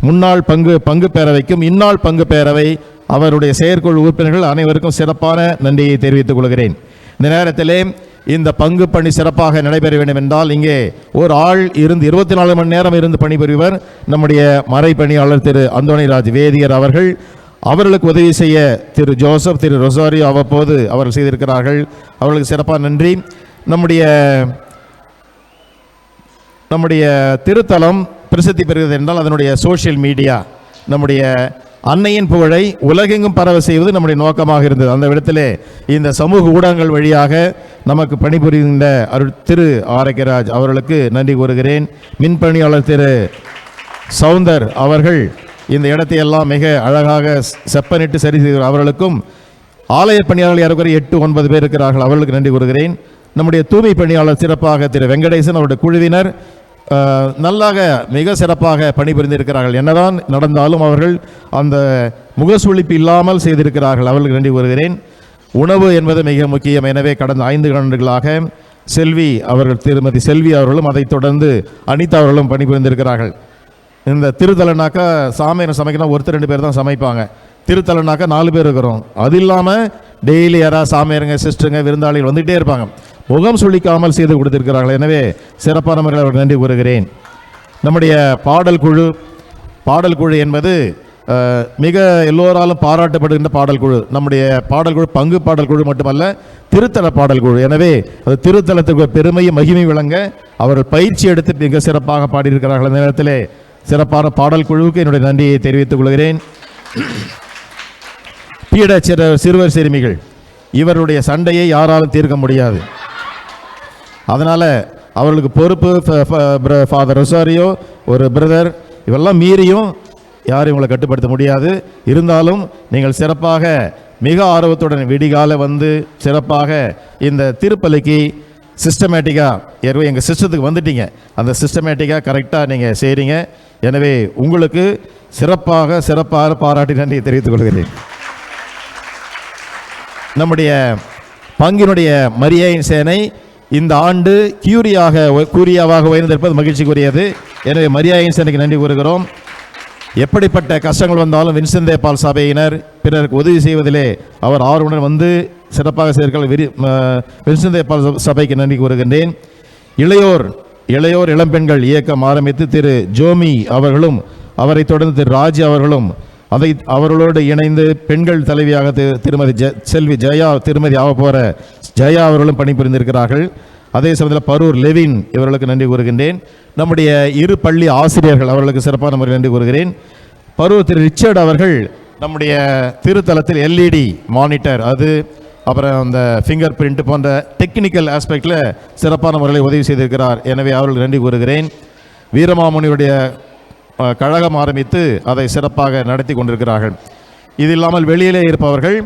முன்னாள் பங்கு பேரவைக்கும் இந்நாள் பங்கு பேரவை அவருடைய செயற்குழு உறுப்பினர்கள் அனைவருக்கும் சிறப்பான நன்றியை தெரிவித்துக் கொள்கிறேன். இந்த நேரத்திலே இந்த பங்கு பணி சிறப்பாக நடைபெற வேண்டும் என்றால் இங்கே ஒரு ஆள் இருந்து 24 மணி நேரம் இருந்து பணிபுரிவர் நம்முடைய மறை பணியாளர் திரு அந்தோணிராஜ் வேதியர் அவர்கள். அவர்களுக்கு உதவி செய்ய திரு ஜோசப், திரு ரொசாரியோ அவ்வப்போது அவர்கள் செய்திருக்கிறார்கள். அவர்களுக்கு சிறப்பான நன்றி. நம்முடைய திருத்தலம் பிரசித்தி பெறுகிறது என்றால் அதனுடைய சோஷியல் மீடியா, நம்முடைய அன்னையின் புகழை உலகெங்கும் பரவ செய்வது நம்முடைய நோக்கமாக இருந்தது. அந்த இடத்திலே இந்த சமூக ஊடகங்கள் வழியாக நமக்கு பணிபுரிகின்ற திரு ஆரோக்கியராஜ் அவர்களுக்கு நன்றி கூறுகிறேன். மின்பணியாளர் திரு சவுந்தர் அவர்கள் இந்த இடத்தை எல்லாம் மிக அழகாக செப்பனிட்டு சரி செய்கிறார். அவர்களுக்கும் ஆலய பணியாளர்கள் யாருக்குரிய 8-9 பேர் இருக்கிறார்கள். அவர்களுக்கு நன்றி கூறுகிறேன். நம்முடைய தூய்மை பணியாளர் சிறப்பாக திரு வெங்கடேசன், அவருடைய குழுவினர் நல்லாக மிக சிறப்பாக பணிபுரிந்திருக்கிறார்கள். என்னதான் நடந்தாலும் அவர்கள் அந்த முகசுளிப்பு இல்லாமல் செய்திருக்கிறார்கள். அவர்களுக்கு நன்றி கூறுகிறேன். உணவு என்பது மிக முக்கியம். எனவே கடந்த 5 ஆண்டுகளாக செல்வி அவர்கள், திருமதி செல்வி அவர்களும், அதைத் தொடர்ந்து அனிதா அவர்களும் பணிபுரிந்திருக்கிறார்கள். இந்த திருத்தலனாக்கா சாமியார் சமைக்கணும், 1-2 பேர் தான் சமைப்பாங்க. திருத்தலனாக்கா 4 பேர் இருக்கிறோம். அது இல்லாமல் டெய்லி யாராவது சாமியாருங்க, சிஸ்டருங்க, விருந்தாளிகள் வந்துகிட்டே இருப்பாங்க. முகம் சுளிக்காமல் செய்து கொடுத்திருக்கிறார்கள். எனவே சிறப்பான முறையில் அவர்கள் நன்றி கூறுகிறேன். நம்முடைய பாடல் குழு என்பது மிக எல்லோராலும் பாராட்டப்படுகின்ற பாடல் குழு. நம்முடைய பாடல் குழு பங்கு பாடல் குழு மட்டுமல்ல, திருத்தல பாடல் குழு. எனவே அது திருத்தலத்துக்கு பெருமையும் மகிமை விளங்க அவர்கள் பயிற்சி எடுத்து மிக சிறப்பாக பாடியிருக்கிறார்கள். அந்த நேரத்தில் சிறப்பான பாடல் குழுவுக்கு என்னுடைய நன்றியை தெரிவித்துக் கொள்கிறேன். பீட சிறுவர் சிறுமிகள், இவருடைய சண்டையை யாராலும் தீர்க்க முடியாது. அதனால் அவர்களுக்கு பொறுப்பு ஃபாதர் ரொசாரியோ, ஒரு பிரதர், இவெல்லாம் மீறியும் யாரும் இவங்களை கட்டுப்படுத்த முடியாது. இருந்தாலும் நீங்கள் சிறப்பாக மிக ஆர்வத்துடன் விடிகால வந்து சிறப்பாக இந்த திருப்பலிக்கு சிஸ்டமேட்டிக்காக எங்கள் சிஸ்டத்துக்கு வந்துட்டீங்க. அந்த சிஸ்டமேட்டிக்காக கரெக்டாக நீங்கள் செய்கிறீங்க. எனவே உங்களுக்கு சிறப்பாக பாராட்டி நன்றியை தெரிவித்துக் கொள்கிறேன். நம்முடைய பங்கினுடைய மரியாயின் சேனை இந்த ஆண்டு கூரியாவாக உயர்ந்திருப்பது மகிழ்ச்சிக்குரியது. எனவே மரியாயின் சேனைக்கு நன்றி கூறுகிறோம். எப்படிப்பட்ட கஷ்டங்கள் வந்தாலும் வின்சென்ட் பால் சபையினர் பிறருக்கு உதவி செய்வதிலே அவர் ஆர்வமுடன் வந்து சிறப்பாக சேர்க்கள். வின்சென்ட் பால் சபைக்கு நன்றி கூறுகின்றேன். இளையோர் இளம்பெண்கள் இயக்கம் ஆரம்பித்து திரு ஜோமி அவர்களும் அவரை தொடர்ந்து திரு ராஜ் அவர்களும் அவர்களோடு இணைந்து பெண்கள் தலைவியாக திருமதி செல்வி ஜெயா திருமதி ஆக போகிற ஜெயா அவர்களும் பணிபுரிந்திருக்கிறார்கள். அதே சமயத்தில் பரூர் லெவின் இவர்களுக்கு நன்றி கூறுகின்றேன். நம்முடைய இரு பள்ளி ஆசிரியர்கள் அவர்களுக்கு சிறப்பான முறையில் நன்றி கூறுகிறேன். பரூர் திரு ரிச்சர்ட் அவர்கள் நம்முடைய திருத்தலத்தில் எல்இடி மானிட்டர் அப்புறம் அந்த ஃபிங்கர் பிரிண்ட் போன்ற டெக்னிக்கல் ஆஸ்பெக்டில் சிறப்பான முறையில் உதவி செய்திருக்கிறார். எனவே அவர்களுக்கு நன்றி கூறுகிறேன். வீரமாமுனியுடைய கழகம் ஆரம்பித்து அதை சிறப்பாக நடத்தி கொண்டிருக்கிறார்கள். இது இல்லாமல் வெளியிலே இருப்பவர்கள்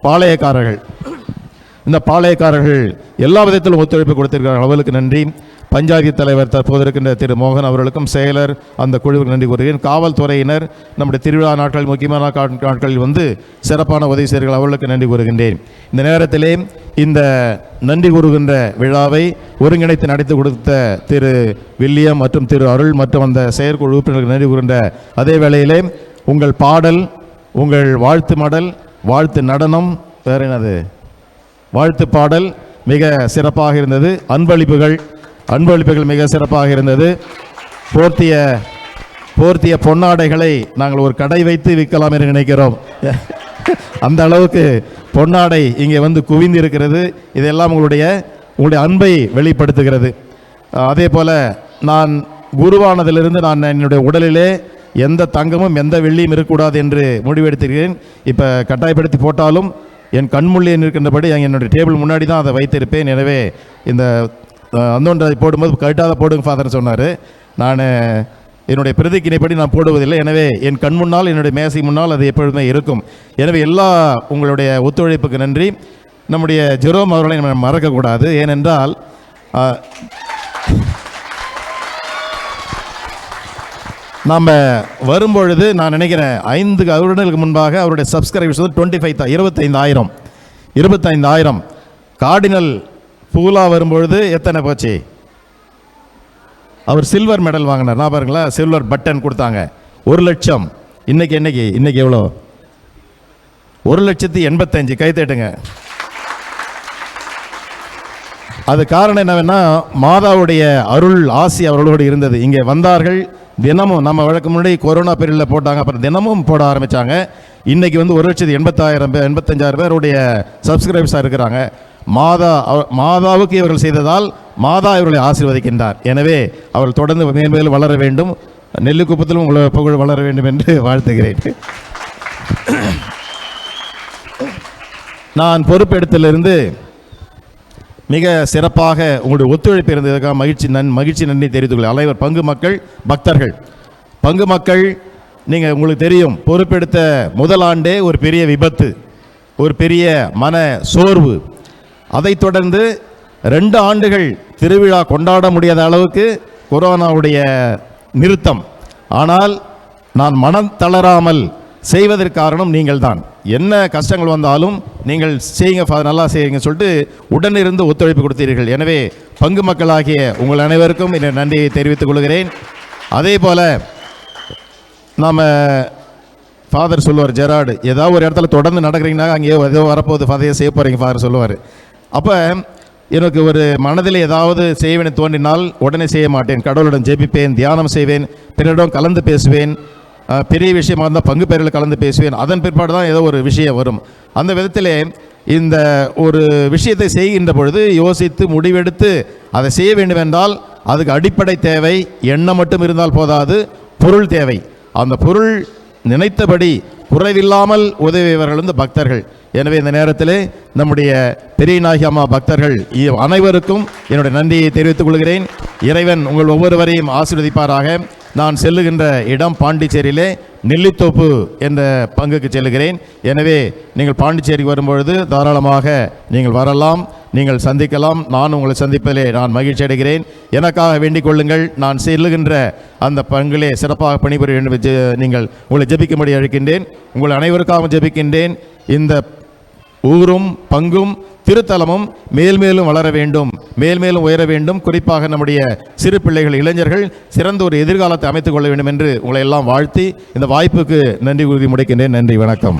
பாளையக்காரர்கள். இந்த பாளையக்காரர்கள் எல்லா விதத்திலும் ஒத்துழைப்பு கொடுத்திருக்கிறார்கள். அவர்களுக்கு நன்றி. பஞ்சாயத்து தலைவர் தற்போது இருக்கின்ற திரு மோகன் அவர்களுக்கும் செயலர் அந்த குழுவுக்கு நன்றி கூறுகிறேன். காவல்துறையினர் நம்முடைய திருவிழா நாட்கள் முக்கியமான நாட்களில் வந்து சிறப்பான உதவி செய்கிறார்கள். அவர்களுக்கு நன்றி கூறுகின்றேன். இந்த நேரத்திலே இந்த நன்றி கூறுகின்ற விழாவை ஒருங்கிணைத்து நடத்தி கொடுத்த திரு வில்லியம் மற்றும் திரு அருள் மற்றும் அந்த செயற்குழு உறுப்பினர்களுக்கு நன்றி கூறுகின்ற அதே வேளையிலே உங்கள் பாடல், உங்கள் வாழ்த்து மடல், வாழ்த்து நடனம், வேற என்னது வாழ்த்து பாடல் மிக சிறப்பாக இருந்தது. அன்பளிப்புகள் மிக சிறப்பாக இருந்தது. போர்த்திய பொன்னாடைகளை நாங்கள் ஒரு கடை வைத்து விற்கலாம் என்று நினைக்கிறோம். அந்த அளவுக்கு பொன்னாடை இங்கே வந்து குவிந்து இருக்கிறது. இதெல்லாம் உங்களுடைய அன்பை வெளிப்படுத்துகிறது. அதே போல் நான் குருவானதிலிருந்து நான் என்னுடைய உடலிலே எந்த தங்கமும் எந்த வெள்ளியும் இருக்கக்கூடாது என்று முடிவெடுத்திருக்கிறேன். இப்போ கட்டாயப்படுத்தி போட்டாலும் என் கண்முள்ளே இருக்கின்றபடி என்னுடைய டேபிள் முன்னாடி தான் அதை வைத்திருப்பேன். எனவே இந்த அந்தோன்றை போடும்போது கட்டாத போடுங்க ஃபாதர் சொன்னார். நான் என்னுடைய பிரதிக்கினைப்படி நான் போடுவதில்லை. எனவே என் கண் முன்னால் என்னுடைய மேசை முன்னால் அது எப்பொழுதுமே இருக்கும். எனவே எல்லா உங்களுடைய ஒத்துழைப்புக்கு நன்றி. நம்முடைய ஜெரோம் அவர்களை நம்ம மறக்கக்கூடாது. ஏனென்றால் நாம் வரும்பொழுது நான் நினைக்கிறேன் 5 வருடங்களுக்கு முன்பாக அவருடைய சப்ஸ்கிரைபர்ஸ் வந்து 25,000 கார்டினல் பூலா வரும்பொழுது எத்தனை போச்சு? அவர் சில்வர் மெடல் வாங்கினார். நான் பாருங்களா, சில்வர் பட்டன் கொடுத்தாங்க. 1,00,000. இன்னைக்கு எவ்வளோ? 1,85,000. கை தட்டுங்க. அது காரணம் என்னவென்னா மாதாவுடைய அருள் ஆசி அவர்களோடு இருந்தது. இங்கே வந்தார்கள். தினமும் நம்ம வழக்கு முன்னாடி கொரோனா பீரியடில் போட்டாங்க, அப்புறம் தினமும் போட ஆரம்பித்தாங்க. இன்றைக்கி வந்து 1,85,000 பேருடைய சப்ஸ்கிரைபர்ஸாக இருக்கிறாங்க. மாதாவுக்கு இவர்கள் செய்ததால் மாதா இவர்களை ஆசீர்வதிக்கின்றார். எனவே அவர்கள் தொடர்ந்து மேன்மேலும் வளர வேண்டும். நெல்லிக்குப்பத்திலும் உங்களை புகழ் வளர வேண்டும் என்று வாழ்த்துகிறேன். நான் பொறுப்பெடுத்திலிருந்து மிக சிறப்பாக உங்களுடைய ஒத்துழைப்பு இருந்ததுக்காக மகிழ்ச்சி நன்றி தெரிவித்துக் கொள்கிறேன். அனைவர் பங்கு மக்கள் நீங்கள் உங்களுக்கு தெரியும், பொறுப்பெடுத்த முதல் ஆண்டே ஒரு பெரிய விபத்து, ஒரு பெரிய மன சோர்வு. அதைத் தொடர்ந்து 2 ஆண்டுகள் திருவிழா கொண்டாட முடியாத அளவுக்கு கொரோனாவுடைய நிறுத்தம். ஆனால் நான் மனம் தளராமல் செய்வதற்கு காரணம் நீங்கள் தான். என்ன கஷ்டங்கள் வந்தாலும் நீங்கள் செய்யுங்க ஃபாதர், நல்லா செய்யுங்க சொல்லிட்டு உடனிருந்து ஒத்துழைப்பு கொடுத்தீர்கள். எனவே பங்கு மக்களாகிய உங்கள் அனைவருக்கும் என் நன்றியை தெரிவித்துக் கொள்கிறேன். அதே போல் நாம் ஃபாதர் சொல்லுவார், ஜெரார்டு ஏதாவது ஒரு இடத்துல தொடர்ந்து நடக்கிறீங்கன்னா அங்கே ஏதோ வரப்போகுது ஃபாதர் செய்ய போகிறீங்க ஃபாதர் சொல்லுவார். அப்போ எனக்கு ஒரு மனதில் ஏதாவது செய்வேன் தோன்றினால் உடனே செய்ய மாட்டேன். கடவுளுடன் ஜெபிப்பேன், தியானம் செய்வேன், பிறரிடம் கலந்து பேசுவேன். பெரிய விஷயமாக இருந்தால் பங்கு பெயரில் கலந்து பேசுவேன். அதன் பிற்பாடு தான் ஏதோ ஒரு விஷயம் வரும். அந்த விதத்திலே இந்த ஒரு விஷயத்தை செய்கின்ற பொழுது யோசித்து முடிவெடுத்து அதை செய்ய வேண்டுமென்றால் அதுக்கு அடிப்படை தேவை. எண்ணம் மட்டும் இருந்தால் போதாது, பொருள் தேவை. அந்த பொருள் நினைத்தபடி குறைவில்லாமல் உதவியவர்கள் வந்து பக்தர்கள். எனவே இந்த நேரத்தில் நம்முடைய பெரியநாயகி அம்மா பக்தர்கள் அனைவருக்கும் என்னுடைய நன்றியை தெரிவித்துக் கொள்கிறேன். இறைவன் உங்கள் ஒவ்வொருவரையும் ஆசீர்வதிப்பாராக. நான் செல்லுகின்ற இடம் பாண்டிச்சேரியிலே நெல்லித்தோப்பு என்ற பங்குக்கு செல்லுகிறேன். எனவே நீங்கள் பாண்டிச்சேரிக்கு வரும்பொழுது தாராளமாக நீங்கள் வரலாம். நீங்கள் சந்திக்கலாம். நான் உங்களை சந்திப்பதிலே நான் மகிழ்ச்சி அடைகிறேன். எனக்காக வேண்டிக் கொள்ளுங்கள். நான் செல்லுகின்ற அந்த பங்கிலே சிறப்பாக பணிபுரிய வேண்டும். நீங்கள் உங்களை ஜெபிக்கும்படி அழைக்கின்றேன். உங்கள் அனைவருக்காகவும் ஜெபிக்கின்றேன். இந்த ஊரும் பங்கும் திருத்தலமும் மேல்மேலும் வளர வேண்டும், மேல்மேலும் உயர வேண்டும். குறிப்பாக நம்முடைய சிறு பிள்ளைகள், இளைஞர்கள் சிறந்த ஒரு எதிர்காலத்தை அமைத்துக் கொள்ள வேண்டும் என்று உங்களை எல்லாம் வாழ்த்தி இந்த வாய்ப்புக்கு நன்றி கூறி முடிக்கின்றேன். நன்றி, வணக்கம்.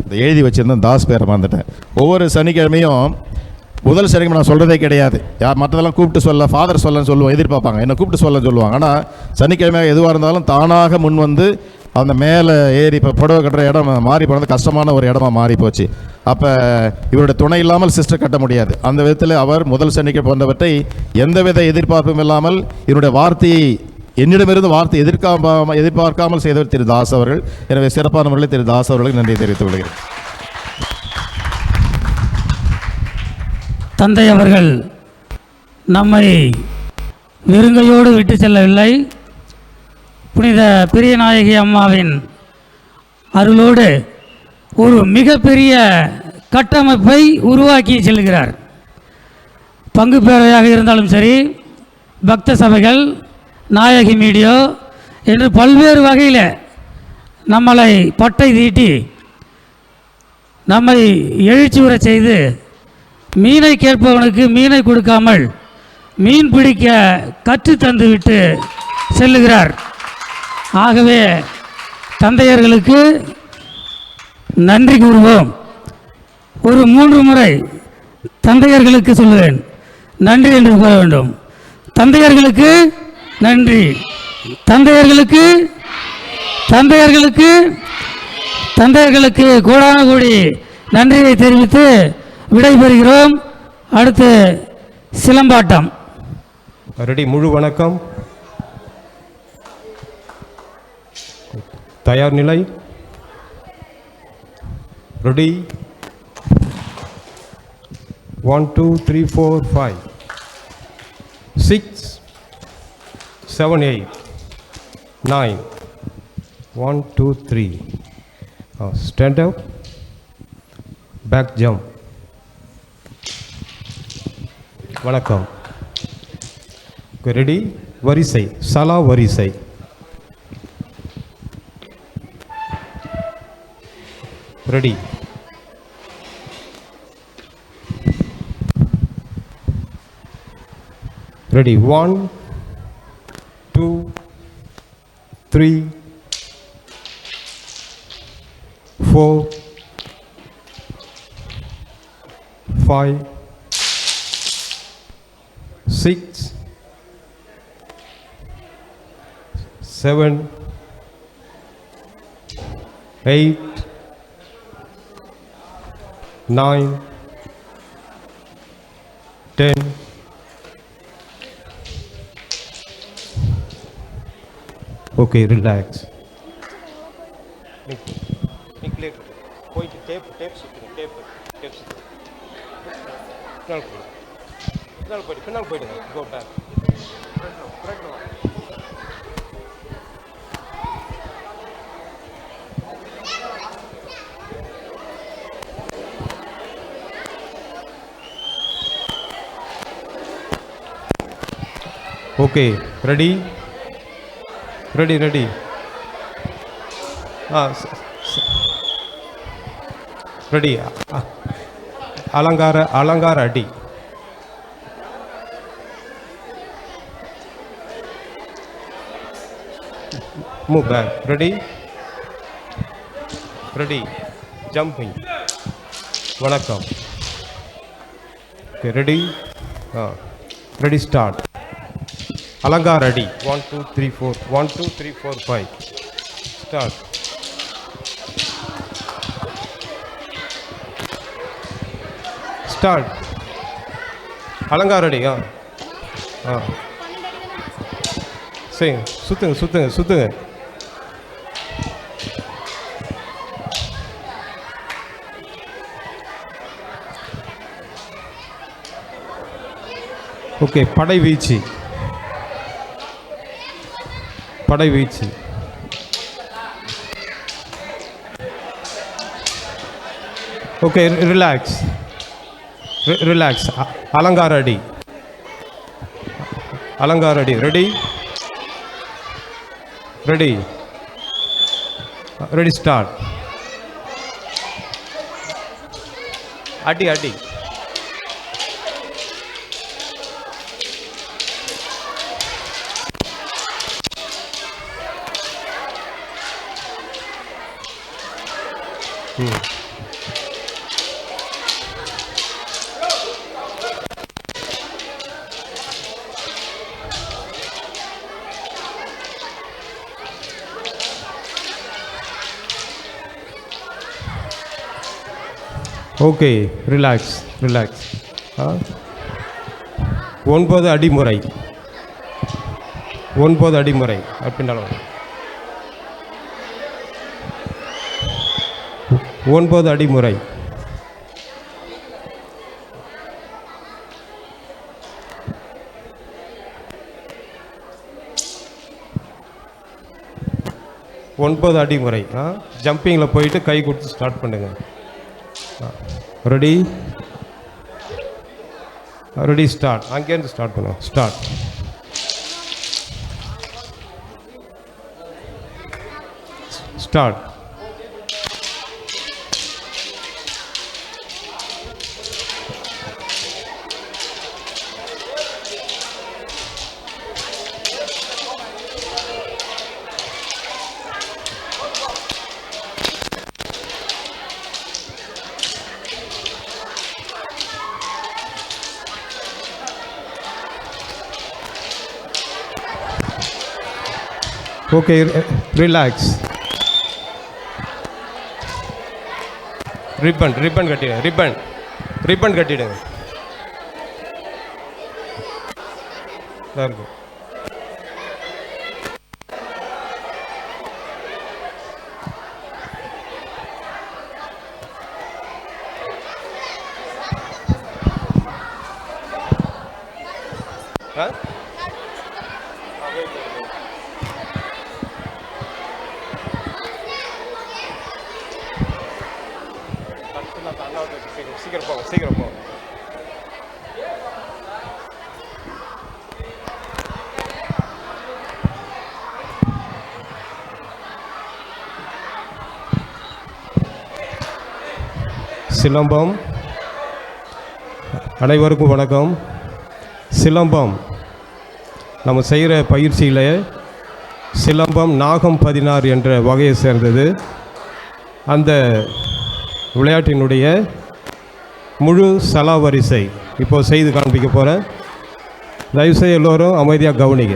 இந்த எழுதி வச்சிருந்தேன், தாஸ் பேரை மறந்துட்டேன். ஒவ்வொரு சனிக்கிழமையும் முதல் சனிக்கிழமை நான் சொல்கிறதே கிடையாது. யார் மற்றதெல்லாம் கூப்பிட்டு சொல்ல, ஃபாதர் சொல்லன்னு சொல்லுவோம், எதிர்பார்ப்பாங்க. என்னை கூப்பிட்டு சொல்ல சொல்லுவாங்க. ஆனால் சனிக்கிழமையாக எதுவாக இருந்தாலும் தானாக முன் வந்து அந்த மேலே ஏறி, இப்போ புடவை கட்டுற இடம் மாறி போனது கஷ்டமான ஒரு இடமா மாறி போச்சு. அப்போ இவருடைய துணை இல்லாமல் சிஸ்டர் கட்ட முடியாது. அந்த விதத்தில் அவர் முதல் சனிக்கிழமை போன்றவற்றை எந்தவித எதிர்பார்ப்பும் இல்லாமல் என்னுடைய வார்த்தையை என்னிடமிருந்து வார்த்தை எதிர்பார்க்காமல் செய்தவர் திரு தாஸ் அவர்கள். எனவே சிறப்பான முறையில் திரு தாஸ் அவர்களுக்கு நன்றி தெரிவித்துக் கொள்கிறேன். தந்தை அவர்கள் நம்மை வெறுங்கையோடு விட்டு செல்லவில்லை. புனித பிரியநாயகி அம்மாவின் அருளோடு ஒரு மிகப்பெரிய கட்டமைப்பை உருவாக்கி செல்கிறார். பங்கு பேரவையாக இருந்தாலும் சரி, பக்த சபைகள், நாயகி மீடியோ என்று பல்வேறு வகையில் நம்மளை பட்டை தீட்டி நம்மை எழுச்சி உற செய்து மீனை கேட்பவனுக்கு மீனை கொடுக்காமல் மீன் பிடிக்க கற்று தந்துவிட்டு செல்லுகிறார். ஆகவே தந்தையர்களுக்கு நன்றி கூறுவோம். ஒரு 3 முறை தந்தையர்களுக்கு சொல்லுவேன், நன்றி என்று கூற வேண்டும். தந்தையர்களுக்கு நன்றி, தந்தையர்களுக்கு தந்தையர்களுக்கு தந்தையர்களுக்கு கோடான கோடி நன்றியை தெரிவித்து விடைபெறுகிறோம். அடுத்து சிலம்பாட்டம். ரெடி? முழு வணக்கம். தயார் நிலை. Ready? 1 2 3 4 5 6 7 8 9 1 2 3. Stand up, back jump. வணக்கம். ரெடி? வரிசை, சலா வரிசை. Ready? Ready? 1 2 3 4 5 6 7 8 9 10. Okay, relax. Go back. Okay, ready? Ready. Ready? Alangara adi. Move back. Ready? Jumping. Vanakkam. Okay, ready? Ready, start. Alangar ready. 1 2 3 4 1 2 3 4 5. Start. Start. Alangar ready. Sing. Sutunga. Okay, padai வீச்சு. Okay, relax, relax. அலங்கார அடி, அலங்கார அடி. Ready, ready, ready, start. அடி, அடி. Okay, relax, relax. 9 Adimurai, 9 Adimurai. பின்னாலும் 9 அடிமுறை. ஒன்பது அடிமுறை. ஜம்பிங்கில் போயிட்டு கை கொடுத்து ஸ்டார்ட் பண்ணுங்க. Ready, ready, start. அங்கேருந்து ஸ்டார்ட் பண்ணுவோம். Start. Start. Okay, relax. Ribbon, ribbon கட்டிடுங்க. ரிப்பன், ரிப்பன் கட்டிடுங்க. இருக்கும். சீக்கிரம் போங்க, சீக்கிரம் போங்க. சிலம்பம். அனைவருக்கும் வணக்கம். சிலம்பம் நம்ம செய்கிற பயிற்சியில் சிலம்பம் நாகம் 16 என்ற வகையை சேர்ந்தது. அந்த விளையாட்டினுடைய முழு சலாவரிசை இப்போ செய்து காண்பிக்க போகிறேன். தயவுசெய்து எல்லோரும் அமைதியாக கவனிங்க.